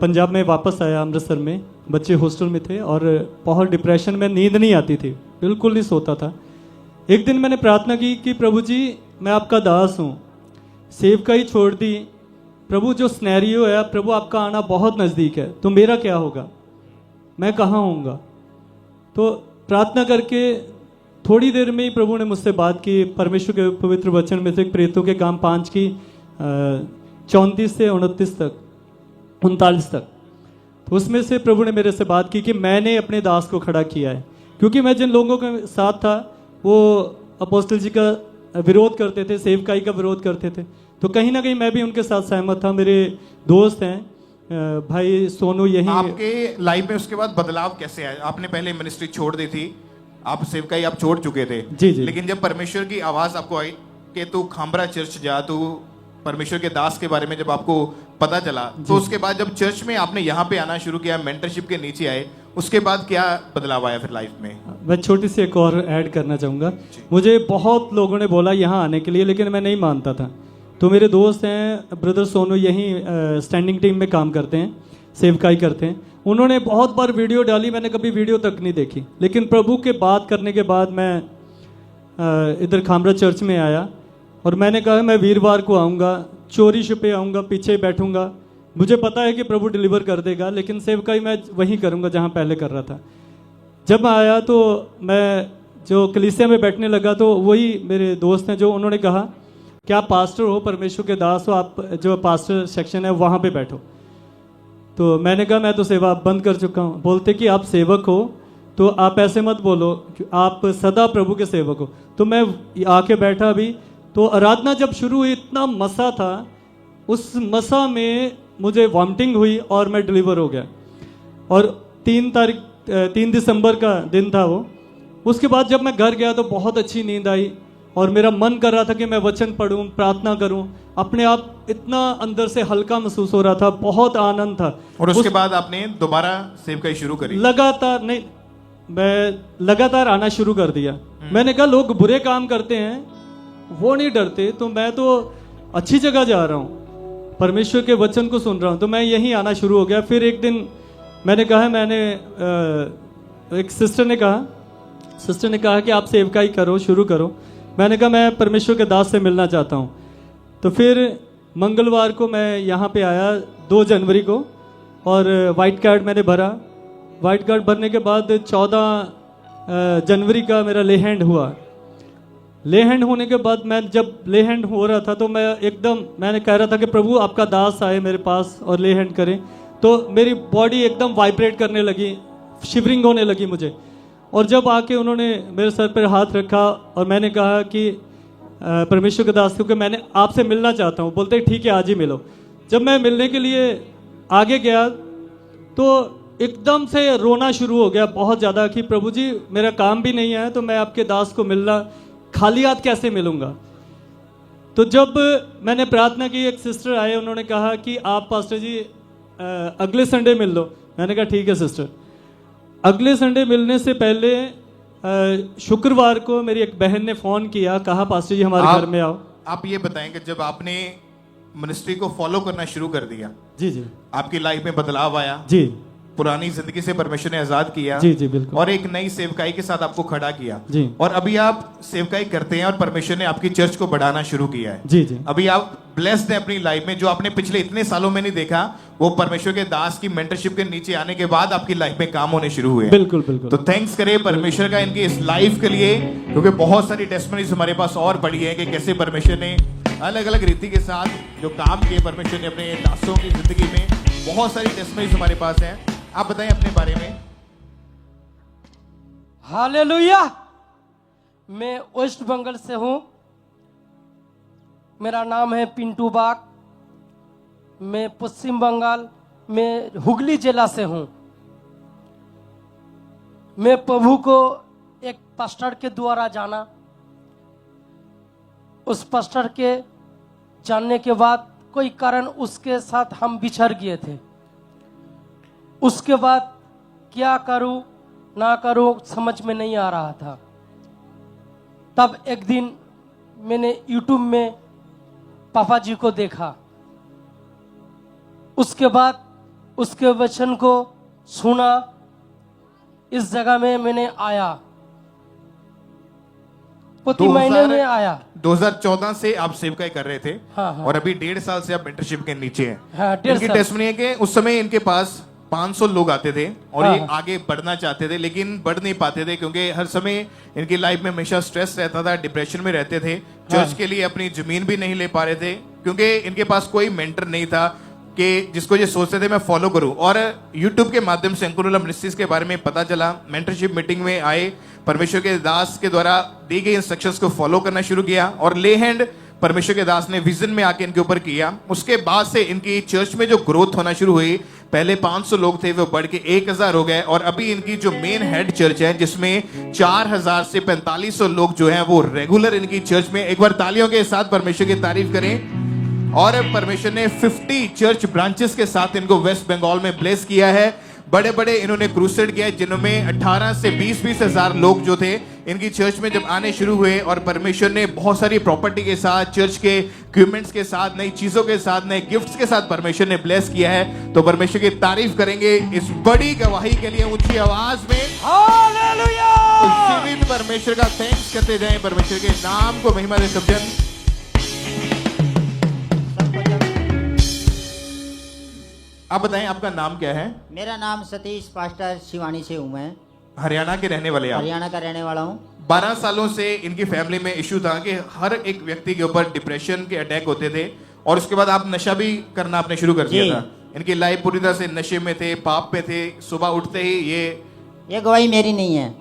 पंजाब में वापस आया अमृतसर में, बच्चे हॉस्टल में थे और बहुत डिप्रेशन में, नींद नहीं आती थी, बिल्कुल नहीं सोता था। एक दिन मैंने प्रार्थना की कि प्रभु जी मैं आपका दास हूँ, सेवकाई छोड़ दी, प्रभु जो स्नैरियो है प्रभु आपका आना बहुत नज़दीक है, तो मेरा क्या होगा, मैं कहाँ होऊंगा। तो प्रार्थना करके थोड़ी देर में ही प्रभु ने मुझसे बात की। परमेश्वर के पवित्र वचन में से प्रेरितों के काम 5 की 34 से 39 तक 39 तक, तो उसमें से प्रभु ने मेरे से बात की कि मैंने अपने दास को खड़ा किया है। क्योंकि मैं जिन लोगों के साथ था वो अपोस्टल जी का विरोध करते थे, सेवकाई का विरोध करते थे, तो कहीं ना कहीं मैं भी उनके साथ सहमत था। मेरे दोस्त हैं भाई सोनू, यही आपके लाइफ में उसके बाद बदलाव कैसे आया? आपने पहले मिनिस्ट्री छोड़ दी थी, आप सेवकाई आप छोड़ चुके थे, जी जी, लेकिन जब परमेश्वर की आवाज आपको आई कि तू खामरा चर्च जा, तू परमेश्वर के दास के बारे में जब आपको पता चला, तो उसके बाद जब चर्च में आपने यहाँ पे आना शुरू किया, मेंटरशिप के नीचे आए, उसके बाद क्या बदलाव आया फिर लाइफ में? मैं छोटी सी एक और ऐड करना चाहूँगा। मुझे बहुत लोगों ने बोला यहाँ आने के लिए, लेकिन मैं नहीं मानता था। तो मेरे दोस्त हैं ब्रदर सोनू, यहीं स्टैंडिंग टीम में काम करते हैं, सेवकाई करते हैं, उन्होंने बहुत बार वीडियो डाली, मैंने कभी वीडियो तक नहीं देखी। लेकिन प्रभु के बात करने के बाद मैं इधर खामरा चर्च में आया और मैंने कहा मैं वीरवार को आऊँगा, चोरी छुपे आऊँगा, पीछे बैठूँगा, मुझे पता है कि प्रभु डिलीवर कर देगा, लेकिन सेवकाई मैं वहीं करूँगा जहाँ पहले कर रहा था। जब मैं आया तो मैं जो कलीसिया में बैठने लगा तो वही मेरे दोस्त हैं जो उन्होंने कहा कि आप पास्टर हो, परमेश्वर के दास हो, आप जो पास्टर सेक्शन है वहाँ पे बैठो। तो मैंने कहा मैं तो सेवा बंद कर चुका हूँ। बोलते कि आप सेवक हो तो आप ऐसे मत बोलो, आप सदा प्रभु के सेवक हो। तो मैं आके बैठा अभी, तो आराधना जब शुरू हुई इतना मसा था, उस मसा में मुझे वॉमिटिंग हुई और मैं डिलीवर हो गया। और 3 दिसंबर का दिन था वो। उसके बाद जब मैं घर गया तो बहुत अच्छी नींद आई और मेरा मन कर रहा था कि मैं वचन पढ़ूं, प्रार्थना करूं, अपने आप इतना अंदर से हल्का महसूस हो रहा था, बहुत आनंद था। और उसके बाद आपने दोबारा सेवकाई शुरू करी? लगातार नहीं, मैं लगातार आना शुरू कर दिया। मैंने कहा लोग बुरे काम करते हैं वो नहीं डरते, तो मैं तो अच्छी जगह जा रहा हूँ, परमेश्वर के वचन को सुन रहा हूँ, तो मैं यहीं आना शुरू हो गया। फिर एक दिन मैंने कहा, एक सिस्टर ने कहा कि आप सेवकाई करो, शुरू करो। मैंने कहा मैं परमेश्वर के दास से मिलना चाहता हूँ। तो फिर मंगलवार को मैं यहाँ पे आया 2 जनवरी को और वाइट कार्ड मैंने भरा। वाइट कार्ड भरने के बाद 14 जनवरी का मेरा ले हैंड हुआ। ले हैंड होने के बाद मैं जब ले हैंड हो रहा था तो मैंने कह रहा था कि प्रभु आपका दास आए मेरे पास और ले हैंड करें। तो मेरी बॉडी एकदम वाइब्रेट करने लगी, शिवरिंग होने लगी मुझे। और जब आके उन्होंने मेरे सर पर हाथ रखा और मैंने कहा कि परमेश्वर के दास, क्योंकि मैंने आपसे मिलना चाहता हूँ। बोलते ठीक है आज ही मिलो। जब मैं मिलने के लिए आगे गया तो एकदम से रोना शुरू हो गया बहुत ज़्यादा कि प्रभु जी मेरा काम भी नहीं है तो मैं आपके दास को मिलना खाली हाथ कैसे मिलूँगा। तो जब मैंने प्रार्थना की, एक सिस्टर आए, उन्होंने कहा कि आप पास्टर जी अगले संडे मिल लो। मैंने कहा ठीक है सिस्टर। अगले संडे मिलने से पहले शुक्रवार को मेरी एक बहन ने फ़ोन किया, कहा पास्टर जी हमारे घर में आओ। आप ये बताएं कि जब आपने मिनिस्ट्री को फॉलो करना शुरू कर दिया, जी जी, आपकी लाइफ में बदलाव आया, जी, पुरानी जिंदगी से परमेश्वर ने आजाद किया, जी जी बिल्कुल, और एक नई सेवकाई के साथ आपको खड़ा किया, जी, और अभी आप सेवकाई करते हैं और परमेश्वर ने आपकी चर्च को बढ़ाना शुरू किया है, जी जी। अभी आप ब्लेस्ड हैं अपनी लाइफ में। जो आपने पिछले इतने सालों में नहीं देखा, वो परमेश्वर के दास की मेंटरशिप के नीचे आने के बाद आपकी लाइफ में काम होने शुरू हुए। बिल्कुल बिल्कुल। तो थैंक्स करें परमेश्वर का इनकी इस लाइफ के लिए, क्योंकि बहुत सारी टेस्टमनीज हमारे पास और पड़ी है कि कैसे परमेश्वर ने अलग अलग रीति के साथ जो काम किए परमेश्वर ने अपने दासों की जिंदगी में। बहुत सारी टेस्टमनीज हमारे पास हैं। आप बताएं अपने बारे में। हालेलुया। मैं वेस्ट बंगाल से हूं, मेरा नाम है पिंटू बाग। मैं पश्चिम बंगाल में हुगली जिला से हूं। मैं प्रभु को एक पास्टर के द्वारा जाना। उस पास्टर के जानने के बाद कोई कारण उसके साथ हम बिछड़ गए थे। उसके बाद क्या करूं ना करूं समझ में नहीं आ रहा था। तब एक दिन मैंने YouTube में पापा जी को देखा। उसके बाद उसके वचन को सुना। इस जगह में मैंने आया, प्रति महीने में आया। 2014 से आप सेवकाई कर रहे थे। हाँ। और अभी 1.5 साल से आप मेंटरशिप के नीचे हैं। हाँ, 1.5 इनकी साल। टेस्टमनी है कि उस समय इनके पास 500 लोग आते थे और हाँ। ये आगे बढ़ना चाहते थे लेकिन बढ़ नहीं पाते थे क्योंकि हर समय इनकी लाइफ में हमेशा स्ट्रेस रहता था, डिप्रेशन में रहते थे। चर्च के लिए अपनी जमीन भी नहीं ले पा रहे थे क्योंकि इनके पास कोई मेंटर नहीं था कि जिसको ये सोचते थे मैं फॉलो करूं। और YouTube के माध्यम से अंकुरुला मिनिस्ट्रीज के बारे में पता चला, मेंटरशिप मीटिंग में आए, परमेश्वर के दास के द्वारा दी गई इंस्ट्रक्शंस को फॉलो करना शुरू किया और ले हैंड परमेश्वर के दास ने विजन में आके इनके ऊपर किया। उसके बाद से इनकी चर्च में जो ग्रोथ होना शुरू हुई, पहले 500 लोग थे वो बढ़ के 1000 हो गए और अभी इनकी जो मेन हेड चर्च है जिसमें 4000 से 4500 लोग जो हैं वो रेगुलर इनकी चर्च में। एक बार तालियों के साथ परमेश्वर की तारीफ करें। और परमेश्वर ने 50 चर्च ब्रांचेस के साथ इनको वेस्ट बंगाल में ब्लेस किया है। बड़े बड़े इन्होंने क्रूसेड किया जिनमें 18 से 20 हजार लोग जो थे इनकी चर्च में जब आने शुरू हुए और परमेश्वर ने बहुत सारी प्रॉपर्टी के साथ, चर्च के इक्विपमेंट्स के साथ, नई चीजों के साथ, नए गिफ्ट्स के साथ परमेश्वर ने ब्लेस किया है। तो परमेश्वर की तारीफ करेंगे इस बड़ी गवाही के लिए ऊंची आवाज में हालेलुया। जीवित परमेश्वर का थैंक्स करते जाएं, परमेश्वर के नाम को महिमा दे सब जन। आप बताएं आपका नाम क्या है? मेरा नाम सतीश, पास्टर शिवानी से हूँ। मैं हरियाणा के रहने वाले आप? हरियाणा का रहने वाला हूँ। 12 सालों से इनकी फैमिली में इशू था कि हर एक व्यक्ति के ऊपर डिप्रेशन के अटैक होते थे और उसके बाद आप नशा भी करना आपने शुरू कर दिया था। इनकी लाइफ पूरी तरह से नशे में थे, पाप में थे। सुबह उठते ही ये गवाही मेरी नहीं है।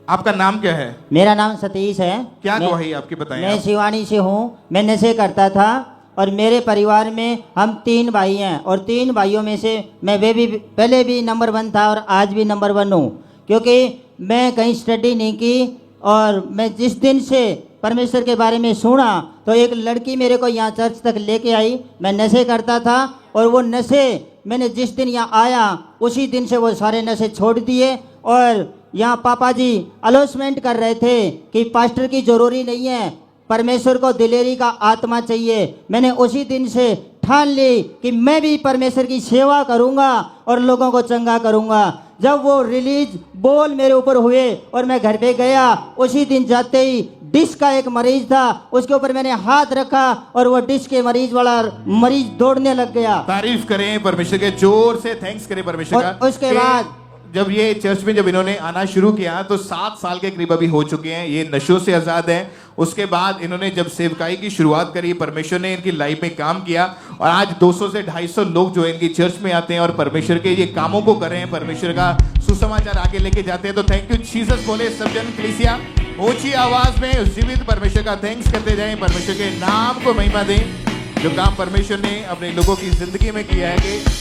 आपका नाम क्या है? मेरा नाम सतीश है। क्या गवाही आपकी बताएं? मैं शिवानी से हूँ। मैं नशे करता था और मेरे परिवार में हम 3 भाई हैं और 3 भाइयों में से मैं वे भी पहले भी नंबर 1 था और आज भी नंबर 1 हूँ क्योंकि मैं कहीं स्टडी नहीं की। और मैं जिस दिन से परमेश्वर के बारे में सुना तो एक लड़की मेरे को यहाँ चर्च तक लेके आई। मैं नशे करता था और वो नशे मैंने जिस दिन यहाँ आया उसी दिन से वो सारे नशे छोड़ दिए। और यहाँ पापा जी अनाउंसमेंट कर रहे थे कि पास्टर की जरूरी नहीं है, परमेश्वर को दिलेरी का आत्मा चाहिए। मैंने उसी दिन से ठान ली कि मैं भी परमेश्वर की सेवा करूंगा और लोगों को चंगा करूंगा। जब वो रिलीज बोल मेरे ऊपर हुए और मैं घर पे गया, उसी दिन जाते ही डिश का एक मरीज था, उसके ऊपर मैंने हाथ रखा और वो डिश के मरीज वाला मरीज दौड़ने लग गया। तारीफ करें परमेश्वर के, जोर से थैंक्स करें परमेश्वर का। उसके बाद जब ये चर्च में जब इन्होंने आना शुरू किया तो 7 साल के करीब अभी हो चुके हैं, ये नशों से आज़ाद हैं। उसके बाद इन्होंने जब सेवकाई की शुरुआत करी, परमेश्वर ने इनकी लाइफ में काम किया और आज 200 से 250 लोग जो इनकी चर्च में आते हैं और परमेश्वर के ये कामों को कर रहे हैं, परमेश्वर का सुसमाचार आगे लेके जाते हैं। तो थैंक यू जीसस बोले सब जन कलीसिया ऊंची आवाज में उस जीवित परमेश्वर का थैंक्स करते जाएं, परमेश्वर के नाम को महिमा दें। जो काम परमेश्वर ने अपने लोगों की जिंदगी में किया है कि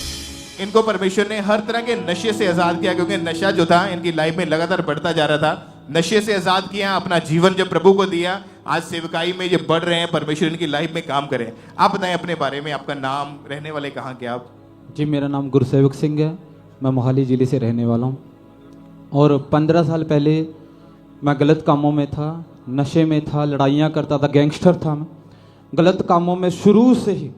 इनको परमेश्वर ने हर तरह के नशे से आजाद किया, क्योंकि नशा जो था इनकी लाइफ में लगातार बढ़ता जा रहा था। नशे से आजाद किया, अपना जीवन जब प्रभु को दिया, आज सेवकाई में ये बढ़ रहे हैं, परमेश्वर इनकी लाइफ में काम करें। आप बताएं अपने बारे में, आपका नाम, रहने वाले कहाँ के आप? जी मेरा नाम गुरसेवक सिंह है, मैं मोहाली ज़िले से रहने वाला हूँ। और 15 साल पहले मैं गलत कामों में था, नशे में था, लड़ाइयाँ करता था, गैंगस्टर था मैं। गलत कामों में शुरू से ही,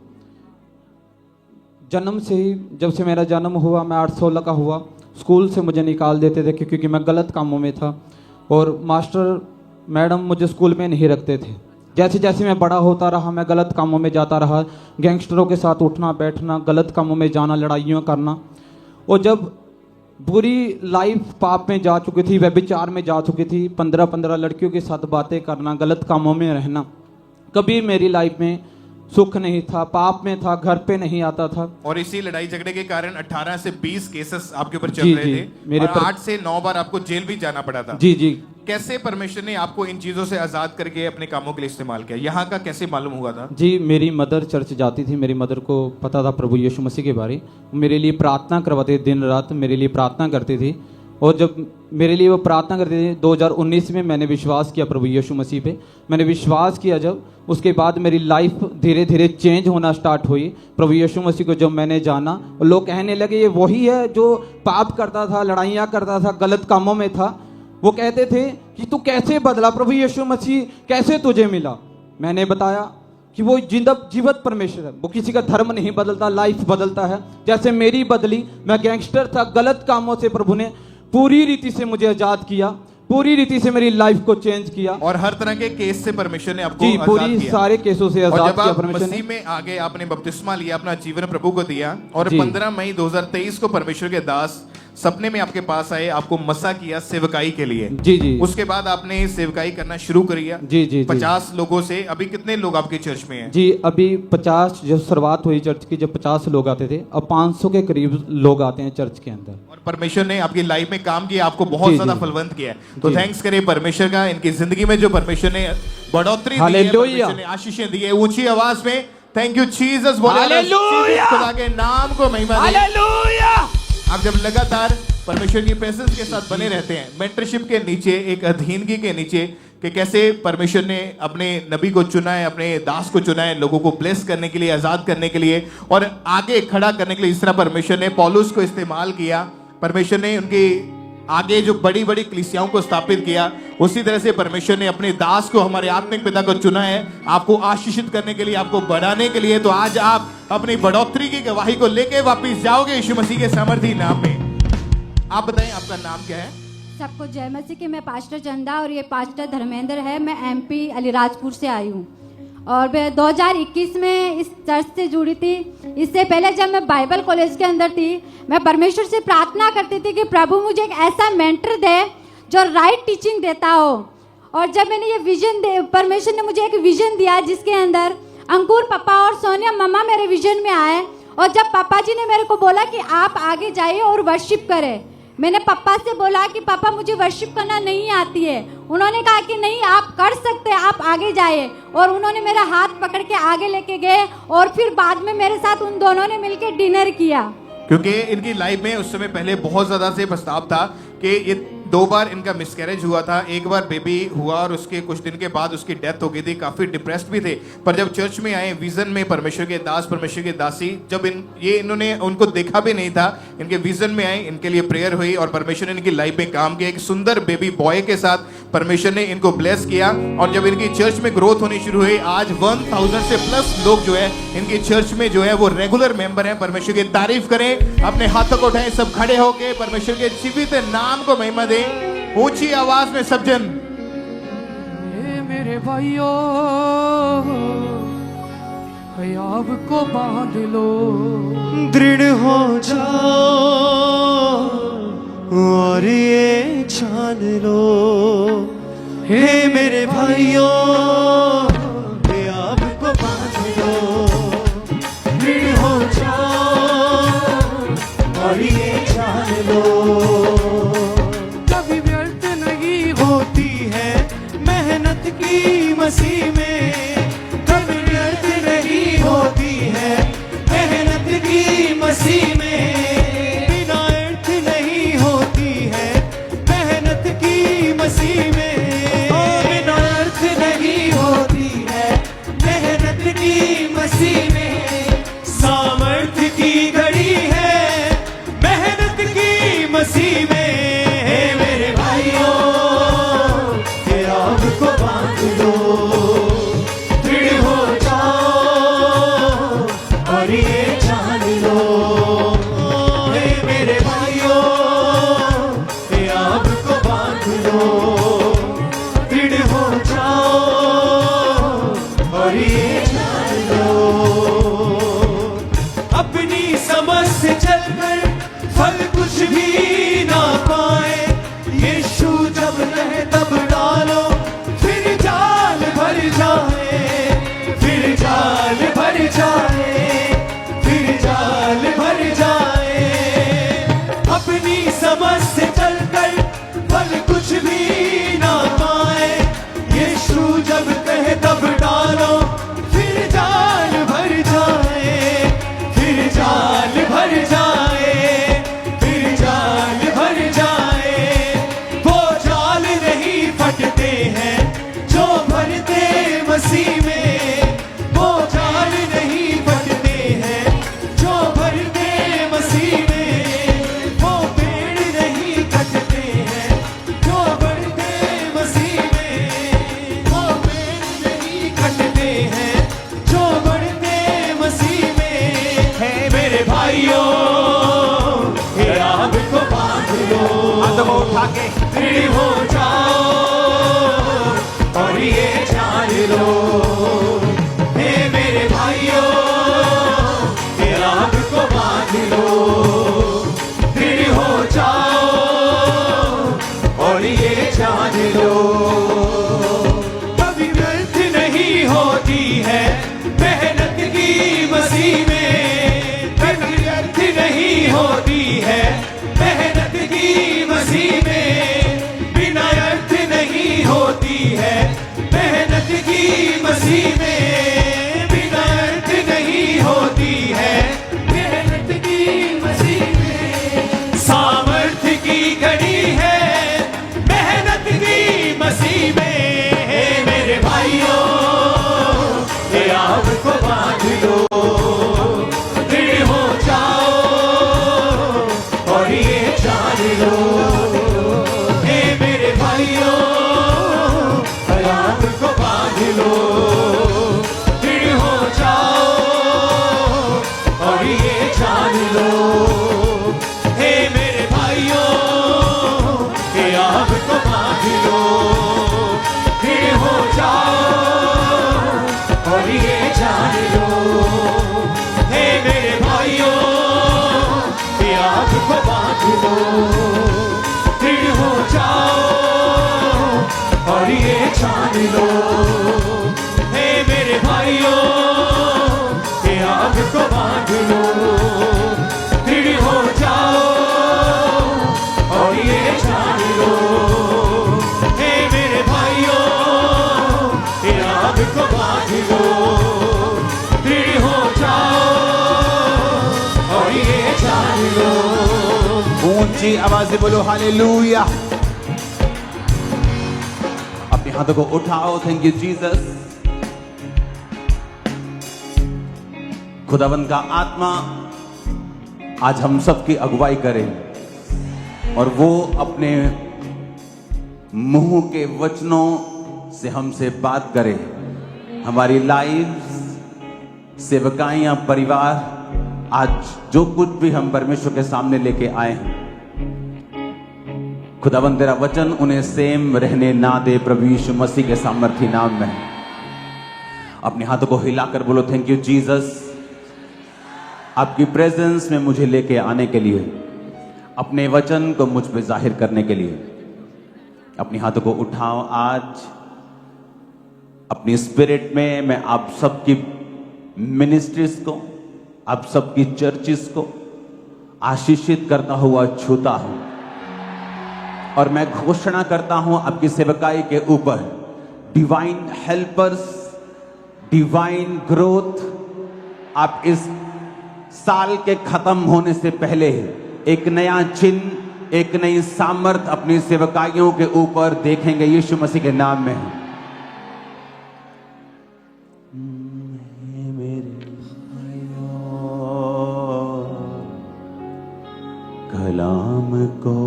जन्म से ही, जब से मेरा जन्म हुआ, मैं 8-16 का हुआ, स्कूल से मुझे निकाल देते थे क्योंकि मैं गलत कामों में था। और मास्टर मैडम मुझे स्कूल में नहीं रखते थे। जैसे जैसे मैं बड़ा होता रहा, मैं गलत कामों में जाता रहा, गैंगस्टरों के साथ उठना बैठना, गलत कामों में जाना, लड़ाइयाँ करना। और जब पूरी लाइफ पाप में जा चुकी थी, व्यभिचार में जा चुकी थी, 15-15 लड़कियों के साथ बातें करना, गलत कामों में रहना, कभी मेरी लाइफ में सुख नहीं था, पाप में था, घर पे नहीं आता था। और इसी लड़ाई झगड़े के कारण 18 से 20 केसेस आपके ऊपर चल जी, रहे जी, थे मेरे और 8 से 9 बार आपको जेल भी जाना पड़ा था। जी जी। कैसे परमेश्वर ने आपको इन चीजों से आजाद करके अपने कामों के लिए इस्तेमाल किया, यहाँ का कैसे मालूम हुआ था? जी मेरी मदर चर्च जाती थी, मेरी मदर को पता था प्रभु यीशु मसीह के बारे, मेरे लिए प्रार्थना करवाते दिन रात, मेरे लिए प्रार्थना करती थी। और जब मेरे लिए वो प्रार्थना करते थे। 2019 में मैंने विश्वास किया प्रभु यीशु मसीह पे। मैंने विश्वास किया जब, उसके बाद मेरी लाइफ धीरे धीरे चेंज होना स्टार्ट हुई। प्रभु यीशु मसीह को जब मैंने जाना, और लोग कहने लगे ये वही है जो पाप करता था, लड़ाइयाँ करता था, गलत कामों में था। वो कहते थे कि तू कैसे बदला, प्रभु यीशु मसीह कैसे तुझे मिला। मैंने बताया कि वो जीवित परमेश्वर है, वो किसी का धर्म नहीं बदलता, लाइफ बदलता है। जैसे मेरी बदली, मैं गैंगस्टर था, गलत कामों से प्रभु ने पूरी रीति से मुझे आजाद किया, पूरी रीति से मेरी लाइफ को चेंज किया। और हर तरह के केस से परमेश्वर ने आपको जी, आजाद पूरी किया। सारे केसों से आजाद किया परमेश्वर ने। मसीह में आगे आपने बपतिस्मा लिया, अपना जीवन प्रभु को दिया, और जी। 15 मई 2023 को परमेश्वर के दास सपने में आपके पास आए, आपको मसा किया सेवकाई के लिए। जी जी। उसके बाद आपने सेवकाई करना शुरू किया। जी जी। 50 लोगों से। अभी कितने लोग आपके चर्च में हैं? जी, अभी 50, जब शुरुआत हुई चर्च की, जब 50 लोग आते थे, अब 500 के करीब लोग आते हैं चर्च के अंदर। और परमेश्वर ने आपकी लाइफ में काम किया, आपको बहुत जी, ज्यादा जी। फलवंत किया है। तो थैंक्स करें परमेश्वर का, इनकी जिंदगी में जो परमेश्वर ने बढ़ोतरी दी है, हालेलुया। परमेश्वर ने आशीषें दी है। ऊंची आवाज में थैंक यू जीसस बोले। हालेलुया। खुदा के नाम को महिमा दें। हालेलुया। आप जब लगातार परमेश्वर की प्रेजेंस के साथ बने रहते हैं, मेंटरशिप के नीचे, एक अधीनगी के नीचे, कि कैसे परमेश्वर ने अपने नबी को चुना है, अपने दास को चुना है, लोगों को ब्लेस करने के लिए, आजाद करने के लिए, और आगे खड़ा करने के लिए। इस तरह परमेश्वर ने पौलुस को इस्तेमाल किया, परमेश्वर ने उनके आगे जो बड़ी बड़ी कलीसियाओं को स्थापित किया, उसी तरह से परमेश्वर ने अपने दास को, हमारे आत्मिक पिता को चुना है, आपको आशीषित करने के लिए, आपको बढ़ाने के लिए। तो आज आप अपनी बढ़ोतरी की गवाही को लेके वापस जाओगे यीशु मसीह के सामर्थी नाम में। आप बताएं आपका नाम क्या है? सबको जय मसीह की। मैं पास्टर चंदा और ये पास्टर धर्मेंद्र है। मैं एमपी अलीराजपुर से आई हूँ और मैं 2021 में इस चर्च से जुड़ी थी। इससे पहले जब मैं बाइबल कॉलेज के अंदर थी, मैं परमेश्वर से प्रार्थना करती थी कि प्रभु मुझे एक ऐसा मेंटर दे जो राइट टीचिंग देता हो। और जब मैंने ये विजन परमेश्वर ने मुझे एक विजन दिया जिसके अंदर अंकुर पापा और सोनिया मम्मा मेरे विजन में आए। और जब पापा जी ने मेरे को बोला कि आप आगे जाइए और वर्शिप करें, मैंने पापा से बोला कि पापा मुझे वर्शिप करना नहीं आती है। उन्होंने कहा कि नहीं आप कर सकते, आप आगे जाइए। और उन्होंने मेरा हाथ पकड़ के आगे लेके गए और फिर बाद में मेरे साथ उन दोनों ने मिलकर डिनर किया। क्योंकि इनकी लाइफ में उस समय पहले बहुत ज्यादा से प्रस्ताव था कि ये 2 बार इनका मिसकैरेज हुआ था, 1 बार बेबी हुआ और उसके कुछ दिन के बाद उसकी डेथ हो गई थी। काफी डिप्रेस्ड भी थे। पर जब चर्च में आए, विजन में परमेश्वर के दास, परमेश्वर की दासी, जब इन्होंने उनको देखा भी नहीं था, इनके विजन में आए, इनके लिए प्रेयर हुई और परमेश्वर ने इनकी लाइफ में काम किया। एक सुंदर बेबी बॉय के साथ परमेश्वर ने इनको ब्लेस किया। और जब इनकी चर्च में ग्रोथ होनी शुरू हुई, आज 1000 से प्लस लोग जो है इनकी चर्च में जो है वो रेगुलर मेंबर हैं। परमेश्वर की तारीफ करें, अपने हाथों को उठाएं, सब खड़े होके परमेश्वर के जीवित नाम को महिमा दें। ऊंची आवाज में सब जन। मेरे भाइयों ख्याब को बांध लो, दृढ़ हो जाओ और ये जान लो, हे मेरे भाइयों ख्याब को बांध लो, दृढ़ हो जाओ और ये जान लो। कभी व्यर्थ नहीं होती है मेहनत की मसीह में, कभी व्यर्थ नहीं होती है मेहनत की मसीह में, बिना अर्थ नहीं होती है मेहनत की मसीह में, बिना अर्थ नहीं होती है मेहनत की मसीह में। सामर्थ्य की घड़ी है मेहनत की मसीह में। जाल भर जाए, उठा के दृढ़ हो जाओ और ये जान लो, हे मेरे भाइयों ये आग को बांध लो, दृढ़ हो जाओ और ये जान लो। कभी व्यर्थ नहीं होती है मेहनत की मसीह में, कभी व्यर्थ नहीं होती है मेहनत की मसीह में, बिना अर्थ नहीं होती है मेहनत की मसीह में, बिना अर्थ नहीं होती है मेहनत की मसीह में। सामर्थ्य की घड़ी है मेहनत की मसीह में, हे मेरे भाइयों ये आग को बांध लो, दृढ़ हो जाओ और ये जान लो, हे मेरे भाइयों आग को बांध लो, दृढ़ हो जाओ और ये जान लो, हे मेरे भाइयों ये आग को बांध लो, दृढ़ हो जाओ और ये जान लो, हे मेरे भाइयों ये आग को बांध लो, दृढ़ हो जाओ और ये जान लो, हे मेरे भाइयों ये आग को बांध लो, दृढ़ हो जाओ और ये जान लो, हे मेरे भाइयों ये आग को बांध लो, दृढ़ हो जाओ और ये जान लो। ऊंची आवाज से बोलो हालेलुया। अपने हाथों को उठाओ। Thank you Jesus. खुदावंद का आत्मा आज हम सबकी अगुवाई करे और वो अपने मुंह के वचनों से हमसे बात करे। हमारी लाइफ, सेवकाइयां, परिवार, आज जो कुछ भी हम परमेश्वर के सामने लेके आए हैं, खुदावंद तेरा वचन उन्हें सेम रहने ना दे प्रभु यीशु मसीह के सामर्थी नाम में। अपने हाथों को हिलाकर बोलो थैंक यू जीसस, आपकी प्रेजेंस में मुझे लेके आने के लिए, अपने वचन को मुझ पे जाहिर करने के लिए। अपने हाथों को उठाओ। आज अपनी स्पिरिट में मैं आप सबकी मिनिस्ट्रीज को, आप सबकी चर्चिस को आशीषित करता हुआ छूता हूं और मैं घोषणा करता हूं आपकी सेवकाई के ऊपर डिवाइन हेल्पर्स, डिवाइन ग्रोथ। आप इस साल के खत्म होने से पहले एक नया चिन्ह, एक नई सामर्थ अपनी सेवकाइयों के ऊपर देखेंगे यीशु मसीह के नाम में। कलाम को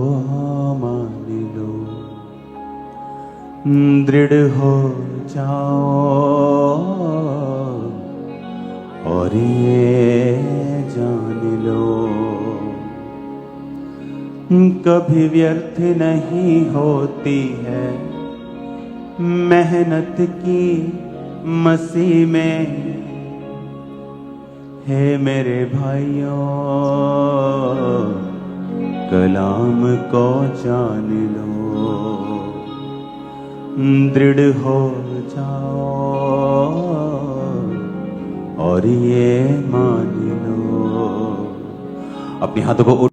मान लो, दृढ़ हो जाओ और ये जान लो, कभी व्यर्थ नहीं होती है मेहनत की मसीह में। हे मेरे भाइयों कलाम को जान लो, दृढ़ हो जाओ और ये मान लो। अपने हाथों को